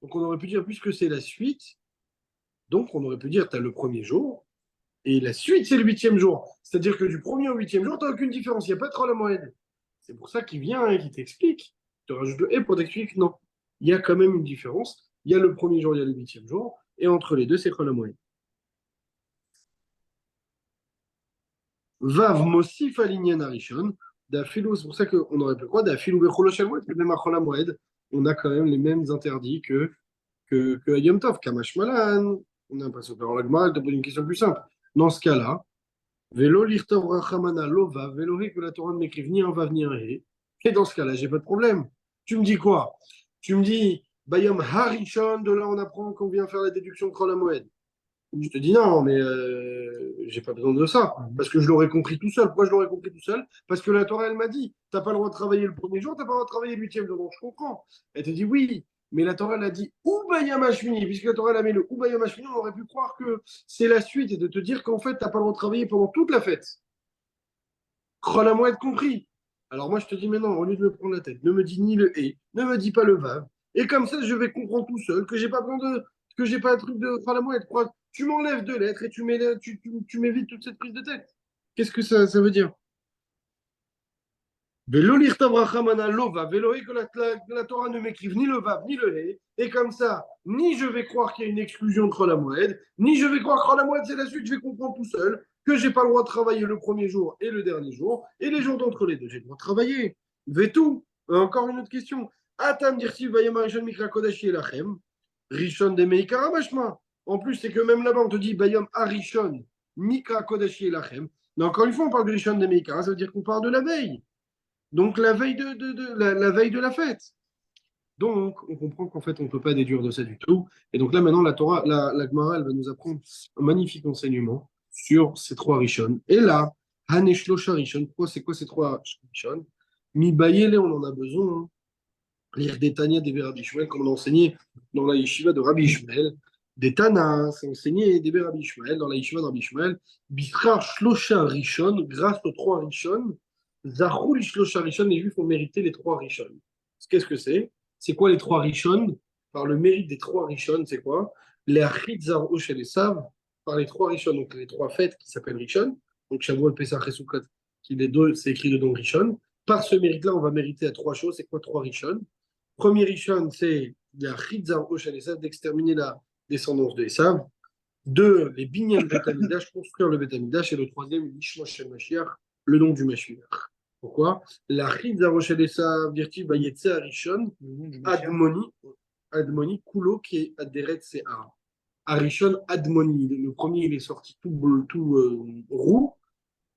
Donc, on aurait pu dire, puisque c'est la suite, donc on aurait pu dire, tu as le premier jour, et la suite, c'est le 8e jour. C'est-à-dire que du premier au 8e jour, tu n'as aucune différence. Il n'y a pas de la moyenne. C'est pour ça qu'il vient et qu'il t'explique. Tu rajoutes le et pour t'expliquer que non. Il y a quand même une différence. Il y a le premier jour, il y a le 8e jour. Et entre les deux, c'est la moyenne. Vav mosif alinyan arishon. D'afilou, c'est pour ça qu'on aurait pu croire. D'afilou becholoshel moed, même à la moed, on a quand même les mêmes interdits que à Yom Tov. Kamash malan. On a l'impression que la Gemara te pose une question plus simple. Dans ce cas-là, Vélo l'irtov rachamana lo vav, vélo que la Torah ne m'écrive ni un vav ni un hé. Et dans ce cas-là, j'ai pas de problème. Tu me dis quoi? Tu me dis, Bayom Harishon, de là on apprend qu'on vient faire la déduction de Chol Moed. Je te dis non, mais j'ai pas besoin de ça. Parce que je l'aurais compris tout seul. Pourquoi je l'aurais compris tout seul? Parce que la Torah, elle m'a dit, t'as pas le droit de travailler le premier jour, t'as pas le droit de travailler le 8e jour. Donc je comprends. Elle te dit oui, mais la Torah, elle a dit Ubayam Hashmini. Puisque la Torah, elle a mis le Ubayam Hashmini, on aurait pu croire que c'est la suite et de te dire qu'en fait, t'as pas le droit de travailler pendant toute la fête. Chol Hamoed compris. Alors moi, je te dis maintenant, au lieu de me prendre la tête, ne me dis ni le et, ne me dis pas le vav. Et comme ça, je vais comprendre tout seul que j'ai pas besoin de, que j'ai pas un truc de Chol Hamoed. Tu m'enlèves deux lettres et tu m'évites toute cette prise de tête. Qu'est-ce que ça veut dire? Vélo l'irtav rachamana lo vav, vélo et que la Torah ne m'écrive ni le vav ni le hé. Et comme ça, ni je vais croire qu'il y a une exclusion de Chol Hamoed, ni je vais croire que Chol Hamoed c'est la suite, je vais comprendre tout seul que j'ai pas le droit de travailler le premier jour et le dernier jour, et les jours d'entre les deux, j'ai le droit de travailler. Vetou. Encore une autre question. Atam dirti vayam arishon mikra kodashi elachem, rishon de meikara mashma. En plus, c'est que même là-bas, on te dit Bayom Arishon, Mikra Kodashi Elachem. Mais encore une fois, on parle de Rishon de Meikara, ça veut dire qu'on parle de la veille. Donc la veille la veille de la fête. Donc, on comprend qu'en fait, on ne peut pas déduire de ça du tout. Et donc là, maintenant, la Torah, la Gemara, elle va nous apprendre un magnifique enseignement sur ces trois Rishon. Et là, Haneshlosha Rishon, c'est quoi ces trois Rishon? Mi Bayele, on en a besoin. Hein. Lire des Tanya des Rabbi Ishmael, comme on a enseigné dans la yeshiva de Rabbi Ishmael. Des Tana, c'est enseigné des Rabbi Ishmael, dans la yeshiva de Rabbi Ishmael. Bishrar Shlosha Rishon, grâce aux trois Rishon. Zachul Shlosha Rishon, les Juifs ont mérité les trois Rishon. Qu'est-ce que c'est? C'est quoi les trois Rishon? Par le mérite des trois Rishon, c'est quoi? Les Achid Zaro chez les Sav, par les trois Rishon, donc les trois fêtes qui s'appellent Rishon, donc Shavuot, Pesach et Sukkot, qui les deux, c'est écrit dedans Rishon. Par ce mérite-là, on va mériter à trois choses. C'est quoi trois Rishon? Premier Rishon, c'est la Chizar Oshel Esav, d'exterminer la descendance de Esav. Deux, les Binyan Bet Amidash, construire le Bet Amidash. Et le troisième, l'Ishma Shel Mashiach, le nom du Mashiach. Pourquoi? La Chizar Oshel Esav, dirti Bayetse Arishon, Admoni, Kulo, qui est Aderet Se'ar. Arishon, Admoni. Le premier, il est sorti tout roux.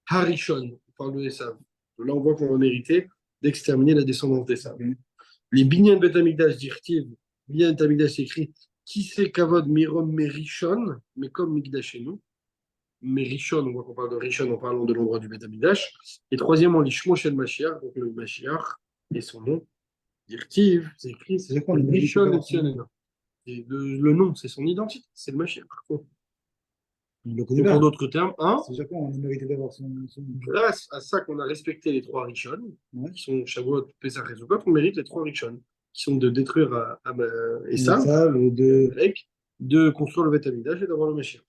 Harishon, on parle de Esav. Là, on voit qu'on va mériter d'exterminer la descendance d'Esav. Les Binyan Bet Amikdash dirtiv, Binyan Bet Amikdash écrit qui c'est Kavod Mirom Merishon, mais comme Mikdashenu. Merishon, on voit qu'on parle de Rishon en parlant de l'endroit du Bet Amikdash. Et troisièmement, l'Ishmo Shel Mashiach, donc le Mashiach et son nom. Dirtiv, c'est écrit, c'est quoi le Rishon et Sionena. Le nom, c'est son identité, c'est le Mashiach. Il le connaît Donc, pas. en d'autres termes, un, C'est déjà quoi, on a mérité d'avoir son. grâce à ça qu'on a respecté les trois Rishon, Ouais. qui sont Shavuot, Pesach et Sukkot, on mérite les trois Rishon, qui sont de détruire Esav, Ça, de construire le Beth Amikdash et d'avoir le Mashiach.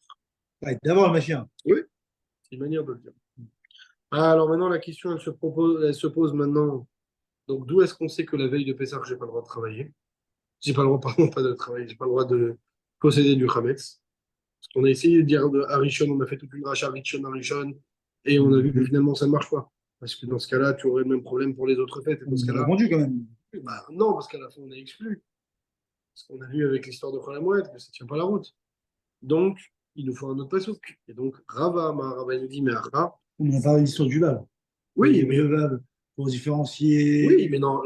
Ouais, d'avoir le machin. Oui, c'est une manière de le dire. Alors maintenant, la question, elle se pose maintenant. Donc, d'où est-ce qu'on sait que la veille de Pesach, j'ai pas le droit de travailler? J'ai pas le droit, pardon, pas de travailler, j'ai pas le droit de posséder du Hametz. Parce qu'on a essayé de dire de Harishon, on a fait toute une rachat Harishon, et on a vu que finalement, ça ne marche pas. Parce que dans ce cas-là, tu aurais le même problème pour les autres fêtes. Et dans ce On a cas-là, répondu quand même. bah, non, parce qu'à la fin, on a exclu. Parce qu'on a vu avec l'histoire de Kholamoued que ça ne tient pas la route. Donc, il nous faut un autre pasouk. Et donc, Rava nous dit, mais Ara. On a parlé de l'histoire du Vav. Oui, mais le Vav, pour différencier. oui, mais non,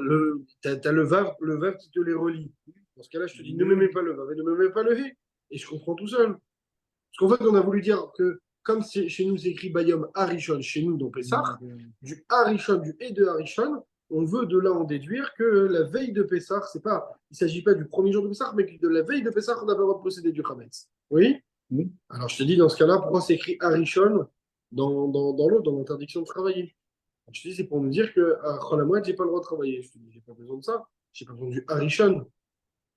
t'as le vav qui te les relie. Dans ce cas-là, je te dis, ne me mets pas le vav et ne me mets pas le hé. Et je comprends tout seul. Parce qu'en fait, on a voulu dire que, comme chez nous, c'est écrit Bayom Harishon, chez nous, dans Pessah, du Harishon, du et de Harishon, on veut de là en déduire que la veille de Pessah, il ne s'agit pas du premier jour de Pessah, mais que de la veille de Pessah, on n'a pas le droit de posséder du Hametz. Oui? Oui. Alors, je te dis, dans ce cas-là, pourquoi c'est écrit Arishon dans l'autre, dans l'interdiction de travailler? Je te dis, c'est pour me dire qu'à Cholamoued, je n'ai pas le droit de travailler. Je te dis, j'ai pas besoin de ça. Je n'ai pas besoin du Arishon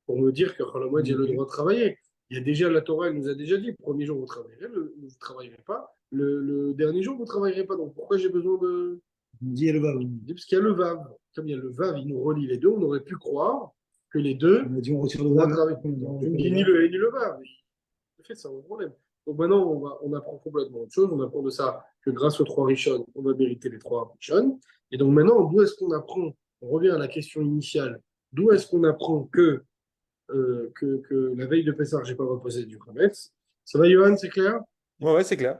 pour me dire que Cholamoued, j'ai le droit de travailler. Il y a déjà, la Torah, elle nous a déjà dit, le premier jour, vous travaillerez, vous ne travaillerez pas. Le dernier jour, vous ne travaillerez pas. Donc, pourquoi j'ai besoin de... On dit le va. Parce qu'il y a le Vav. Comme il y a le Vav, il nous relie les deux. On aurait pu croire que les deux On a dit on retire le vont va. travailler. Tu me dis ni le et ni le Vav. En fait, c'est un problème. Donc maintenant, on apprend complètement autre chose. On apprend de ça que grâce aux 3 Rishon, on va mériter les 3 Rishon. Et donc maintenant, d'où est-ce qu'on apprend? On revient à la question initiale. D'où est-ce qu'on apprend que la veille de Pessah, je n'ai pas reposé du Hametz? Ça va, Johan, c'est clair? Ouais, c'est clair.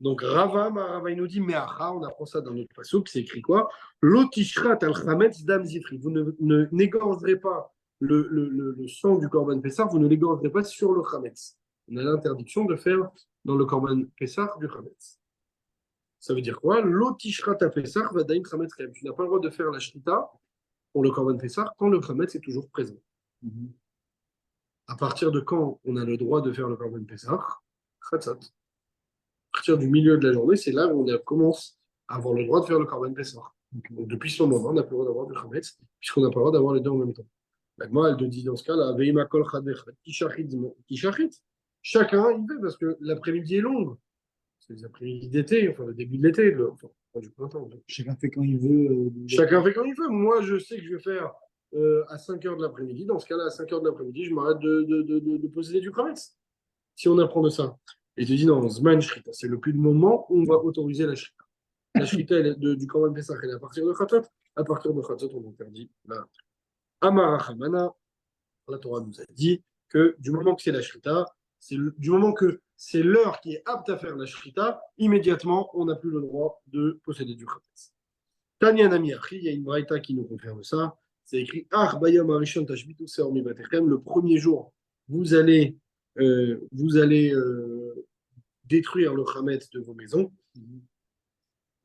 Donc Rava, il nous dit, Me'acha, on apprend ça dans notre passouk, c'est écrit quoi? L'otishrat al-chametz dam zifri. Vous n'égorgerez pas le sang du Korban Pessah, vous ne l'égorgerez pas sur le chametz. On a l'interdiction de faire dans le Korban Pessah du chametz. Ça veut dire quoi? L'otishrat al-Pessah vadaim chametz kayem. Tu n'as pas le droit de faire la shrita pour le Korban Pessah quand le chametz est toujours présent. À partir de quand on a le droit de faire le Korban Pessah? Chatzot. À partir du milieu de la journée, c'est là où on commence à avoir le droit de faire le Korban Pessah. Donc, depuis ce moment, on n'a plus le droit d'avoir du Chametz, puisqu'on n'a pas le droit d'avoir les deux en même temps. Moi, elle te dit dans ce cas-là, chacun, il fait, parce que l'après-midi est long. C'est les après-midi d'été, enfin le début de l'été, enfin, du printemps. Chacun fait quand il veut. Chacun fait quand il veut. Moi, je sais que je vais faire à 5 h de l'après-midi. Dans ce cas-là, à 5 h de l'après-midi, je m'arrête de posséder du Chametz. Si on apprend de ça. Et tu dis non, Zman Shrita, c'est le plus de moment où on va autoriser la Shrita. La Shrita du Korban Pessah, elle est à partir de Khatat. À partir de Khatat, on interdit la Amarachamana. La Torah nous a dit que du moment que c'est la Shrita, du moment que c'est l'heure qui est apte à faire la Shrita, immédiatement, on n'a plus le droit de posséder du Khatat. Tanya Nami Achi, il y a une braïta qui nous confirme ça. C'est écrit Ach Bayam Arishon Tashbitu Seormi Batechem. Le premier jour, vous allez détruire le Khametz de vos maisons.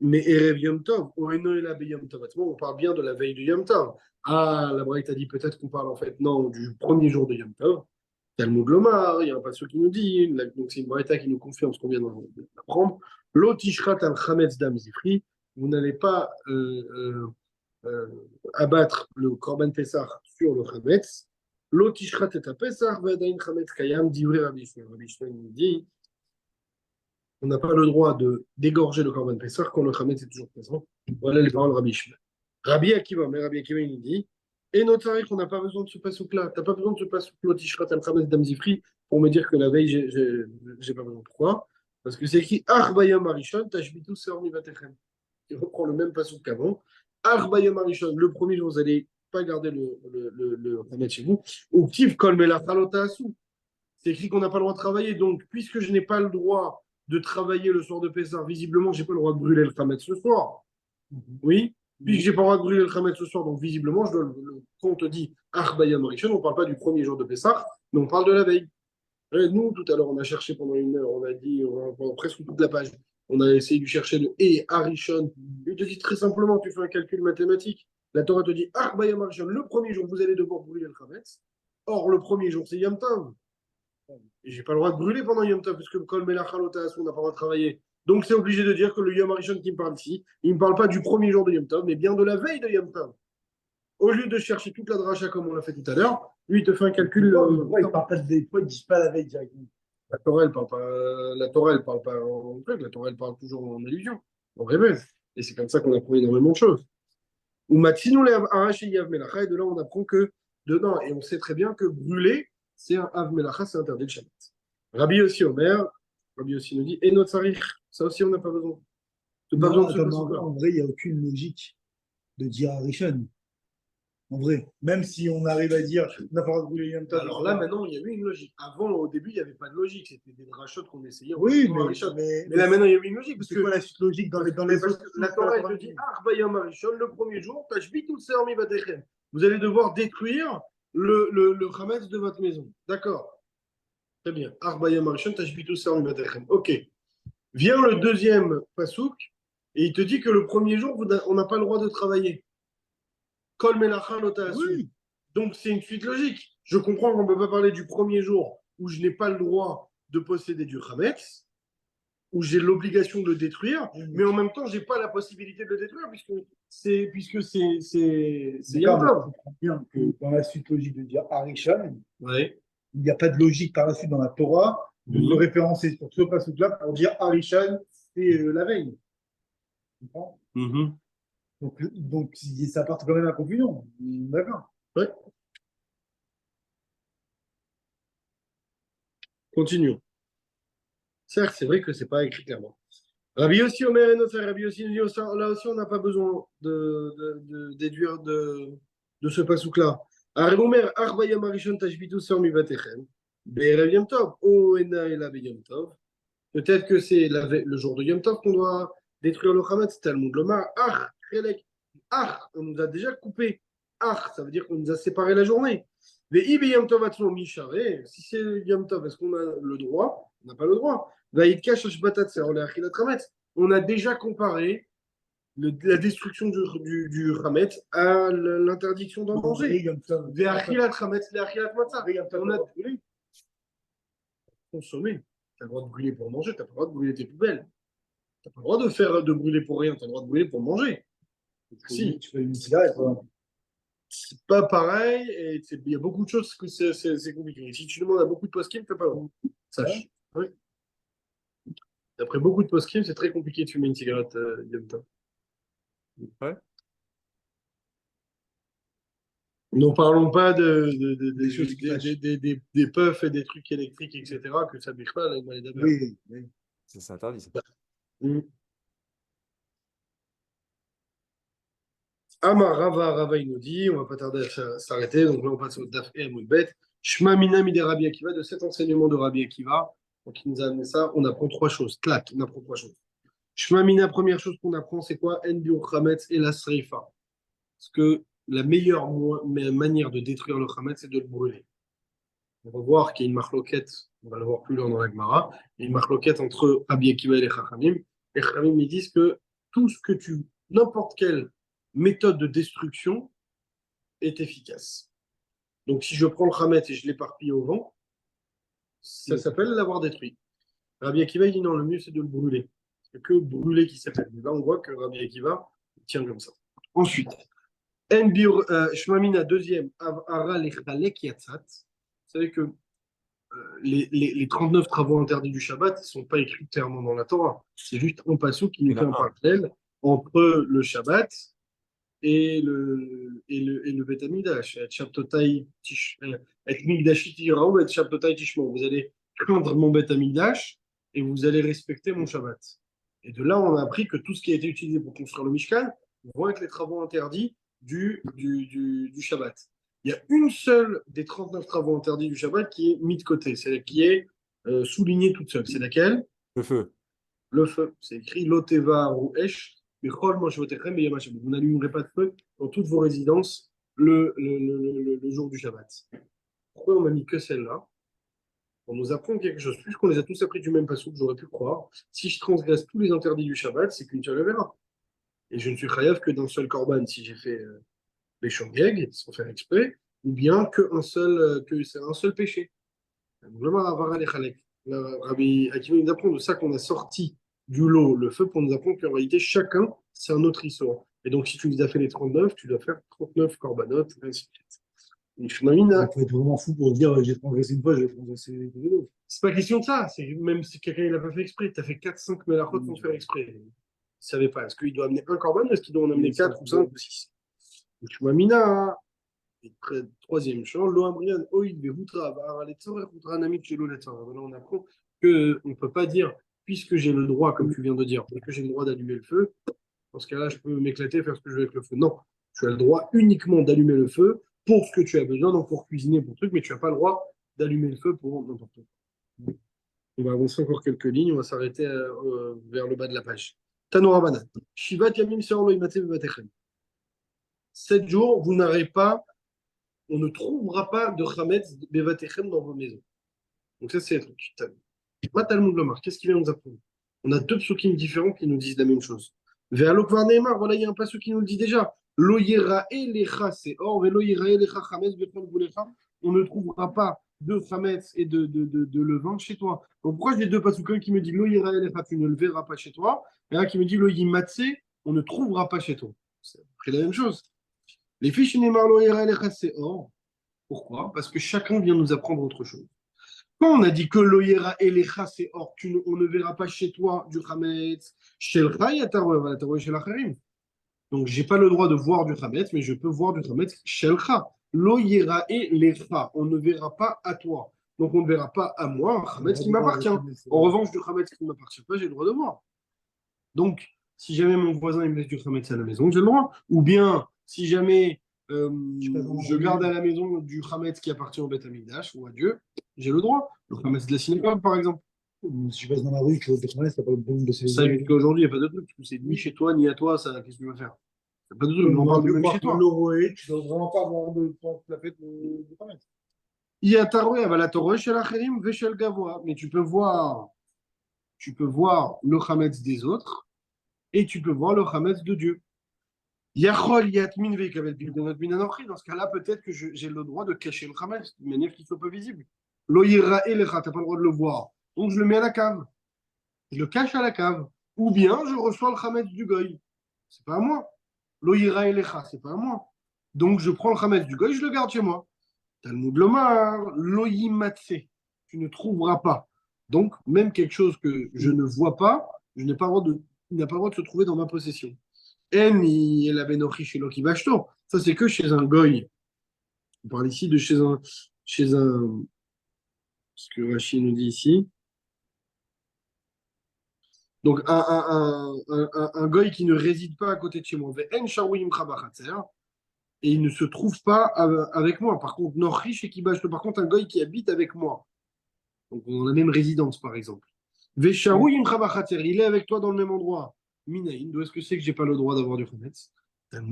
Mais Erev Yom Tov, on parle bien de la veille du Yom Tov. Ah, la Braïta dit peut-être qu'on parle en fait, non, du premier jour de Yom Tov. Talmud Lomar, il y a un passage qui nous dit, donc c'est une Braïta qui nous confirme ce qu'on vient d'apprendre. L'otishrat al Chametz dam zifri, vous n'allez pas abattre le Korban Pessah sur le Chametz. L'otishrat et Pessah, vadain Chametz kayam, d'ivrer Rabbi Shmuel. Rabbi Shmuel nous dit, on n'a pas le droit d'égorger le Korban Pessah quand le Chametz est toujours présent. Voilà les paroles de Rabbi Shmuel. Rabbi Akiva, mais Rabbi Akiva, il nous dit, et notre tarif, on n'a pas besoin de ce passouk-là. Tu n'as pas besoin de ce passouk l'otishrat al Chametz dam zifri pour me dire que la veille, j'ai pas besoin. Pourquoi? Parce que c'est écrit Arbayam Arishon, Tashbitu Seormi Batechem. Il reprend le même passouk qu'avant. Arbayam Arishon, le premier jour, vous n'allez pas garder le Chametz chez vous. Ou Kiv Kol Melach Halota Asu. C'est écrit qu'on n'a pas le droit de travailler. Donc, puisque je n'ai pas le droit de travailler le soir de Pessah, visiblement, je n'ai pas le droit de brûler le Chametz ce soir. Oui. Puisque je n'ai pas le droit de brûler le Chametz ce soir, donc visiblement, quand on te dit Arbayam Arishon, on ne parle pas du premier jour de Pessah, mais on parle de la veille. Et nous, tout à l'heure, on a cherché pendant 1 heure, on a dit, pendant presque toute la page, on a essayé de chercher le et Arishon. Il te dit très simplement, tu fais un calcul mathématique. La Torah te dit Arbayam Arishon, le premier jour, vous allez devoir brûler le Chametz. Or, le premier jour, c'est Yom Tov. Et j'ai pas le droit de brûler pendant Yom Tov, puisque le Kol Melach Halota Asu, on n'a pas le droit de travailler. Donc, c'est obligé de dire que le Yom Arishon qui me parle ici, il ne me parle pas du premier jour de Yom Tov, mais bien de la veille de Yom Tov. Au lieu de chercher toute la dracha comme on l'a fait tout à l'heure, lui, il te fait un calcul. Pourquoi il ne parle pas de veille? Pourquoi il ne dit pas la veille directement? La Torah, elle parle pas. La Torah, elle parle pas en truc. La Torah, elle parle toujours en allusion, en rêve. Et c'est comme ça qu'on apprend énormément de choses. Ou Matsinou le Arashi Yav Melacha, et de là, on apprend que dedans, et on sait très bien que brûler, c'est un Av Melacha, c'est interdit de Shabbat. Rabbi aussi Omer, Rabbi aussi nous dit, et notre Sarich, ça aussi, on n'a pas besoin. Pas besoin de ce passouk-là. En vrai, il n'y a aucune logique de dire Arishon. En vrai, même si on arrive à dire on n'a pas le droit de brûler Yom Tov. Alors là, maintenant, il y a eu une logique. Avant, au début, il n'y avait pas de logique. C'était des drachotes qu'on essayait. Oui, mais là, maintenant, il y a eu une logique. Parce c'est que quoi la suite logique dans les autres? La Torah, elle te dit Arbayam Arishon, le premier jour, Tashbitu Seormi Batechem. Vous allez devoir détruire le Chametz de votre maison. D'accord. Très bien. Arbayam Arishon, Tashbitu Seormi Batechem. Ok. Vient le deuxième pasouk Et il te dit que le premier jour, on n'a pas le droit de travailler. Kol melacha lo ta'asu. Oui. Donc, c'est une suite logique. Je comprends qu'on ne peut pas parler du premier jour où je n'ai pas le droit de posséder du Hametz, où j'ai l'obligation de le détruire, mais en même temps, je n'ai pas la possibilité de le détruire puisque c'est Yom D'accord, mais Tov. on comprend bien que dans la suite logique de dire Harishon, Ouais. il n'y a pas de logique par la suite dans la Torah de se référencer sur ce passage-là pour dire Harishon, c'est la veille. Tu comprends? Mhm. Donc, ça part quand même à confusion. D'accord. Ouais. Continuons. Certes, c'est vrai que c'est pas écrit clairement. Rabbi Yossi Omer et notre Rabbi Yossi nous dit, là aussi, on n'a pas besoin de déduire de ce pasouk-là. Rabbi Omer, Arba Yom Harishon Tashbitu Sor Mivatechem, Be'erev Yom Tov, O Ena Ela Yom Tov. Peut-être que c'est le jour de Yom Tov qu'on doit détruire le Hametz, Talmud Lomar, Ach, Chelek, Ach, on nous a déjà coupé. Ach, ça veut dire qu'on nous a séparé la journée. Mais Ibi Yom Tov Atzmo Mishare, si c'est Yom Tov, est-ce qu'on a le droit? On n'a pas le droit. On a déjà comparé la destruction du Hametz à l'interdiction d'en manger. On a consommé. Tu as le droit de brûler pour manger, tu n'as pas le droit de brûler tes poubelles. Tu n'as pas le droit de brûler pour rien, tu as le droit de brûler pour manger. Si. Tu fais une cigarette. C'est pas pareil, et il y a beaucoup de choses que c'est compliqué. Si tu demandes à beaucoup de post-kim, tu n'as pas le droit. Sache. Oui. D'après beaucoup de post-kim, c'est très compliqué de fumer une cigarette Yom Tov. Ouais. N'en parlons pas Des choses qui fâchent. des puffs et des trucs électriques, etc., que ça ne bouge pas, là, dans les dabers. Oui, oui. Ça, c'est interdit, ça. Mm. Amar Rava, il nous dit, on va pas tarder à s'arrêter, donc là on passe au Daf et à Moudbet. Shma Mina Mide Rabbi Akiva, de cet enseignement de Rabbi Akiva, donc il nous a amené ça, on apprend trois choses. Clac, on apprend trois choses. Shma Mina, première chose qu'on apprend, c'est quoi? En Biur Chametz et la Sreifa. Parce que la meilleure manière de détruire le Chametz, c'est de le brûler. On va voir qu'il y a une marloquette, on va le voir plus loin dans la Gemara, il y a une marloquette entre Rabbi Akiva et les Chachamim. Les Chachamim, ils disent que tout ce que n'importe quelle méthode de destruction est efficace. Donc, si je prends le Hametz et je l'éparpille au vent, ça s'appelle l'avoir détruit. Rabbi Akiva, il dit non, le mieux c'est de le brûler. C'est que brûler qui s'appelle. Là, on voit que Rabbi Akiva tient comme ça. Ensuite, Shmamina, deuxième, Ara Lechalek Yatzat. Vous savez que les 39 travaux interdits du Shabbat ne sont pas écrits clairement dans la Torah. C'est juste un passage qui nous fait un parallèle entre le Shabbat et le Beth Amikdash. Vous allez craindre mon Beth Amikdash et vous allez respecter mon Shabbat. Et de là, on a appris que tout ce qui a été utilisé pour construire le Mishkan vont être les travaux interdits du Shabbat. Il y a une seule des 39 travaux interdits du Shabbat qui est mise de côté, c'est qui est soulignée toute seule. C'est laquelle? Le feu. Le feu. C'est écrit Loteva Rouesh. Vous n'allumerez pas de feu dans toutes vos résidences le jour du Shabbat. Pourquoi on m'a mis que celle-là? On nous apprend quelque chose. Puisqu'on les a tous appris du même passage, j'aurais pu croire. Si je transgresse tous les interdits du Shabbat, c'est qu'une seule verra. Et je ne suis chayav que d'un seul korban si j'ai fait les shogeg, sans faire exprès, ou bien que c'est un seul péché. Rabbi Akiva nous apprend de ça qu'on a sorti du lot le feu pour nous apprendre qu'en réalité, chacun, c'est un autre histoire. Et donc, si tu les as fait les 39, tu dois faire 39 corbanotes, et ainsi de suite. Il faut être vraiment fou pour dire j'ai transgressé une fois, j'ai transgressé les autres. C'est pas question de ça. Même si quelqu'un ne l'a pas fait exprès, tu as fait 4-5 melachot sans faire exprès. Il ne savait pas. Est-ce qu'il doit amener un corban ou est-ce qu'il doit en amener 4 ou 5 ou 6? Shmamina. Troisième chose, Loamrian, Oïd, Behutra, Namit, Chelo, on apprend qu'on ne peut pas dire, puisque j'ai le droit, comme tu viens de dire, que j'ai le droit d'allumer le feu, dans ce cas-là, je peux m'éclater, faire ce que je veux avec le feu. Non, tu as le droit uniquement d'allumer le feu pour ce que tu as besoin, donc pour cuisiner, pour truc, mais tu n'as pas le droit d'allumer le feu pour n'importe quoi. On va avancer encore quelques lignes, on va s'arrêter vers le bas de la page. Tanora Banan. Shivat Yamim Seorlo Imate Bevatechem. 7 jours, vous n'aurez pas. On ne trouvera pas de Chametz Bevatechem dans vos maisons. Donc ça, c'est un truc. Talmud Lomar, qu'est-ce qu'il vient nous apprendre? On a deux psukim différents qui nous disent la même chose. Ve'alok var ne'emar, voilà, il y a un passage qui nous le dit déjà. Lo yerae lecha se'or, ve'lo yerae lecha chametz bechol gulecha. On ne trouvera pas de chametz et de levain chez toi. Donc pourquoi j'ai deux passages qui me dit lo yerae lecha, tu ne le verras pas chez toi, et un qui me dit lo yimatse, on ne trouvera pas chez toi. C'est à peu près la même chose. Les fiches ne'emar lo yerae lecha se'or. Pourquoi? Parce que chacun vient nous apprendre autre chose. Quand on a dit que l'oyera et les c'est or, on ne verra pas chez toi du chametz, chez le chez l'acharim. Donc, j'ai pas le droit de voir du chametz, mais je peux voir du chametz chez le cha. L'oyera et les on ne verra pas à toi. Donc, on ne verra pas à moi un chametz qui m'appartient. En revanche, du chametz qui ne m'appartient pas, j'ai le droit de voir. Donc, si jamais mon voisin il me laisse du chametz à la maison, j'ai le droit. Ou bien, si jamais je garde à la maison du chametz qui appartient au Beth Amikdash ou à Dieu, j'ai le droit. Le chametz de la synagogue, par exemple. Si je passe dans la rue, que le Bethlehem, t'as pas le problème de ces Ça, jusqu'à aujourd'hui, il n'y a pas de truc. C'est ni chez toi, ni à toi, ça, qu'est-ce que tu vas faire? Il n'y a pas de truc, on parle de même chez toi. l'Oroé, tu dois vraiment pas avoir de la fête de Paris. Il y a Taroué, la Torah chez l'Acherim, Veshel Gavoa. Mais tu peux voir le chametz des autres et tu peux voir le chametz de Dieu. Yachol yatmin veikavel bilgonot min anochi. Dans ce cas-là, peut-être que j'ai le droit de cacher le chametz de manière qu'il ne soit pas visible. Lo yira elecha, tu n'as pas le droit de le voir. Donc je le mets à la cave. Je le cache à la cave. Ou bien je reçois le chametz du goy. C'est pas à moi. Lo yira elecha, c'est pas à moi. Donc je prends le chametz du goy, je le garde chez moi. Talmud lomar, lo yimatse. Tu ne trouveras pas. Donc même quelque chose que je ne vois pas, je n'ai pas le droit de, il n'a pas le droit de se trouver dans ma possession. En el abenochi chez Loki Vashto. Ça, c'est que chez un goy. On parle ici de chez un, ce que Rachid nous dit ici. Donc, un goy qui ne réside pas à côté de chez moi. En sharouim chabachatzer. Et il ne se trouve pas avec moi. Par contre, Nochi chez Kibashto. Par contre, un goy qui habite avec moi. Donc, on a la même résidence, par exemple. Vesharouim chabachatzer. Il est avec toi dans le même endroit. Minaïn. D'où est-ce que c'est que j'ai pas le droit d'avoir du chametz? Donc,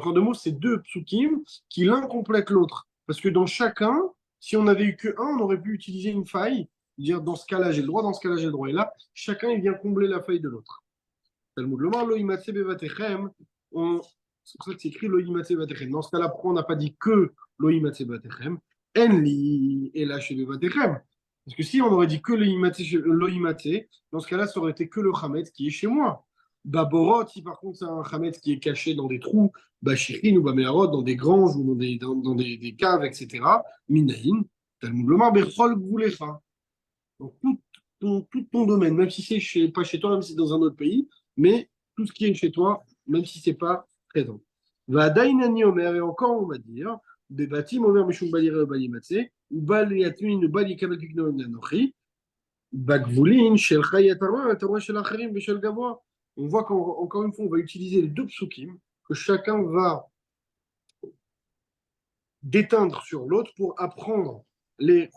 en deux mots, c'est deux psukim qui l'un complète l'autre. Parce que dans chacun, si on n'avait eu que un, on aurait pu utiliser une faille, dire dans ce cas-là, j'ai le droit, dans ce cas-là, j'ai le droit. Et là, chacun, il vient combler la faille de l'autre. Talmud Lomar, lo imatse bevatechem. C'est pour ça que c'est écrit lo imatse bevatechem. Dans ce cas-là, pourquoi on n'a pas dit que lo imatse bevatechem? Enli et lâche bevatechem. Parce que si on aurait dit que lo imatse, dans ce cas-là, ça aurait été que le chametz qui est chez moi. Baborot, si par contre c'est un chametz qui est caché dans des trous, Bachirin ou Bameharot, dans des granges ou dans des caves, etc. Minaïn, Talmud Lomar, Berchol Gvulecha. Donc tout ton domaine, même si c'est pas chez toi, même si c'est dans un autre pays, mais tout ce qui est chez toi, même si c'est pas présent. Va dainani omer, et encore on va dire, bebatim omer mishum balire bali matse, ou bali yatmin ou bali kabel kikno nanochi, bagvulin shel chayatara, atara shel acherim veshel gavoa. On voit qu'encore une fois, on va utiliser les deux psukim, que chacun va déteindre sur l'autre pour apprendre les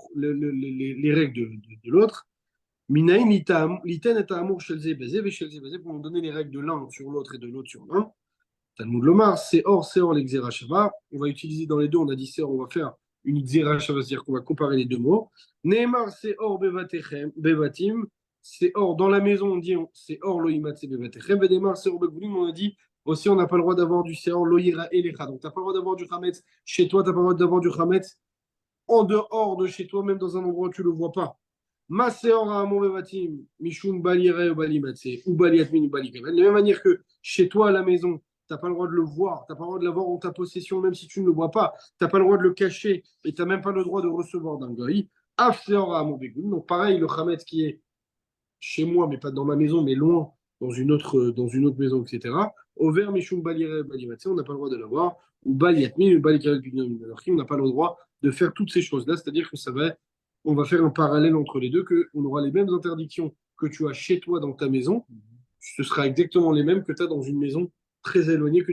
règles de l'autre. Minaïn liten et amour shel zebeze ve shel zebeze, pour nous donner les règles de l'un sur l'autre et de l'autre sur l'un. Talmud Lomar, c'est or l'exera shava. On va utiliser dans les deux, on a dit c'est or, on va faire une exera shava, c'est-à-dire qu'on va comparer les deux mots. Neymar, c'est or bevatim, c'est or dans la maison, on dit c'est or loimatse bevatechem. Vedemar, c'est or begvulim, on a dit aussi, on n'a pas le droit d'avoir du c'est or loira elecha. Donc, tu n'as pas le droit d'avoir du chametz chez toi, tu n'as pas le droit d'avoir du chametz en dehors de chez toi, même dans un endroit où tu ne le vois pas. Maseora amovevatim, mishum balire ou balimatse, ou baliatmin ou balikaven. De la même manière que chez toi à la maison, tu n'as pas le droit de le voir, tu n'as pas le droit de l'avoir en ta possession, même si tu ne le vois pas, tu n'as pas le droit de le cacher et tu n'as même pas le droit de recevoir d'un goy. Afseora amovegun. Donc, pareil, le chametz qui est chez moi, mais pas dans ma maison, mais loin, dans une autre maison, etc. Over mishum balire balimatse, on n'a pas le droit de l'avoir. Ou baliatmin ou balikaven, on n'a pas le droit de faire toutes ces choses-là, c'est-à-dire que on va faire un parallèle entre les deux, qu'on aura les mêmes interdictions que tu as chez toi dans ta maison, ce sera exactement les mêmes que tu as dans une maison très éloignée que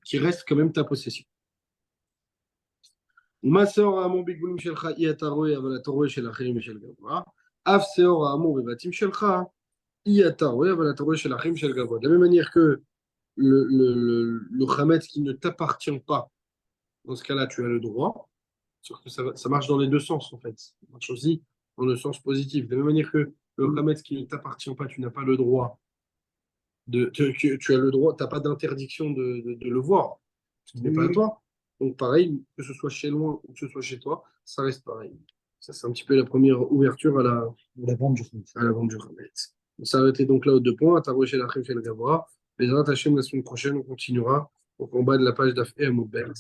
qui reste quand même ta possession. De la même manière que le chametz qui ne t'appartient pas, dans ce cas-là, tu as le droit. Sauf que ça marche dans les deux sens, en fait. Ça marche aussi dans le sens positif. De la même manière que le Hametz qui ne t'appartient pas, tu n'as pas le droit tu as le droit, tu n'as pas d'interdiction de le voir, ce qui n'est pas à Oui. toi. Donc pareil, que ce soit chez loin ou que ce soit chez toi, ça reste pareil. Ça, c'est un petit peu la première ouverture La vente du Hametz. à la vente du Hametz. On s'est arrêté donc là aux 2 points, à Tarouché la Khim, chez le Gavra. Les Zrat Hashem, la semaine prochaine, on continuera au combat de la page d'Af et à Moudbels.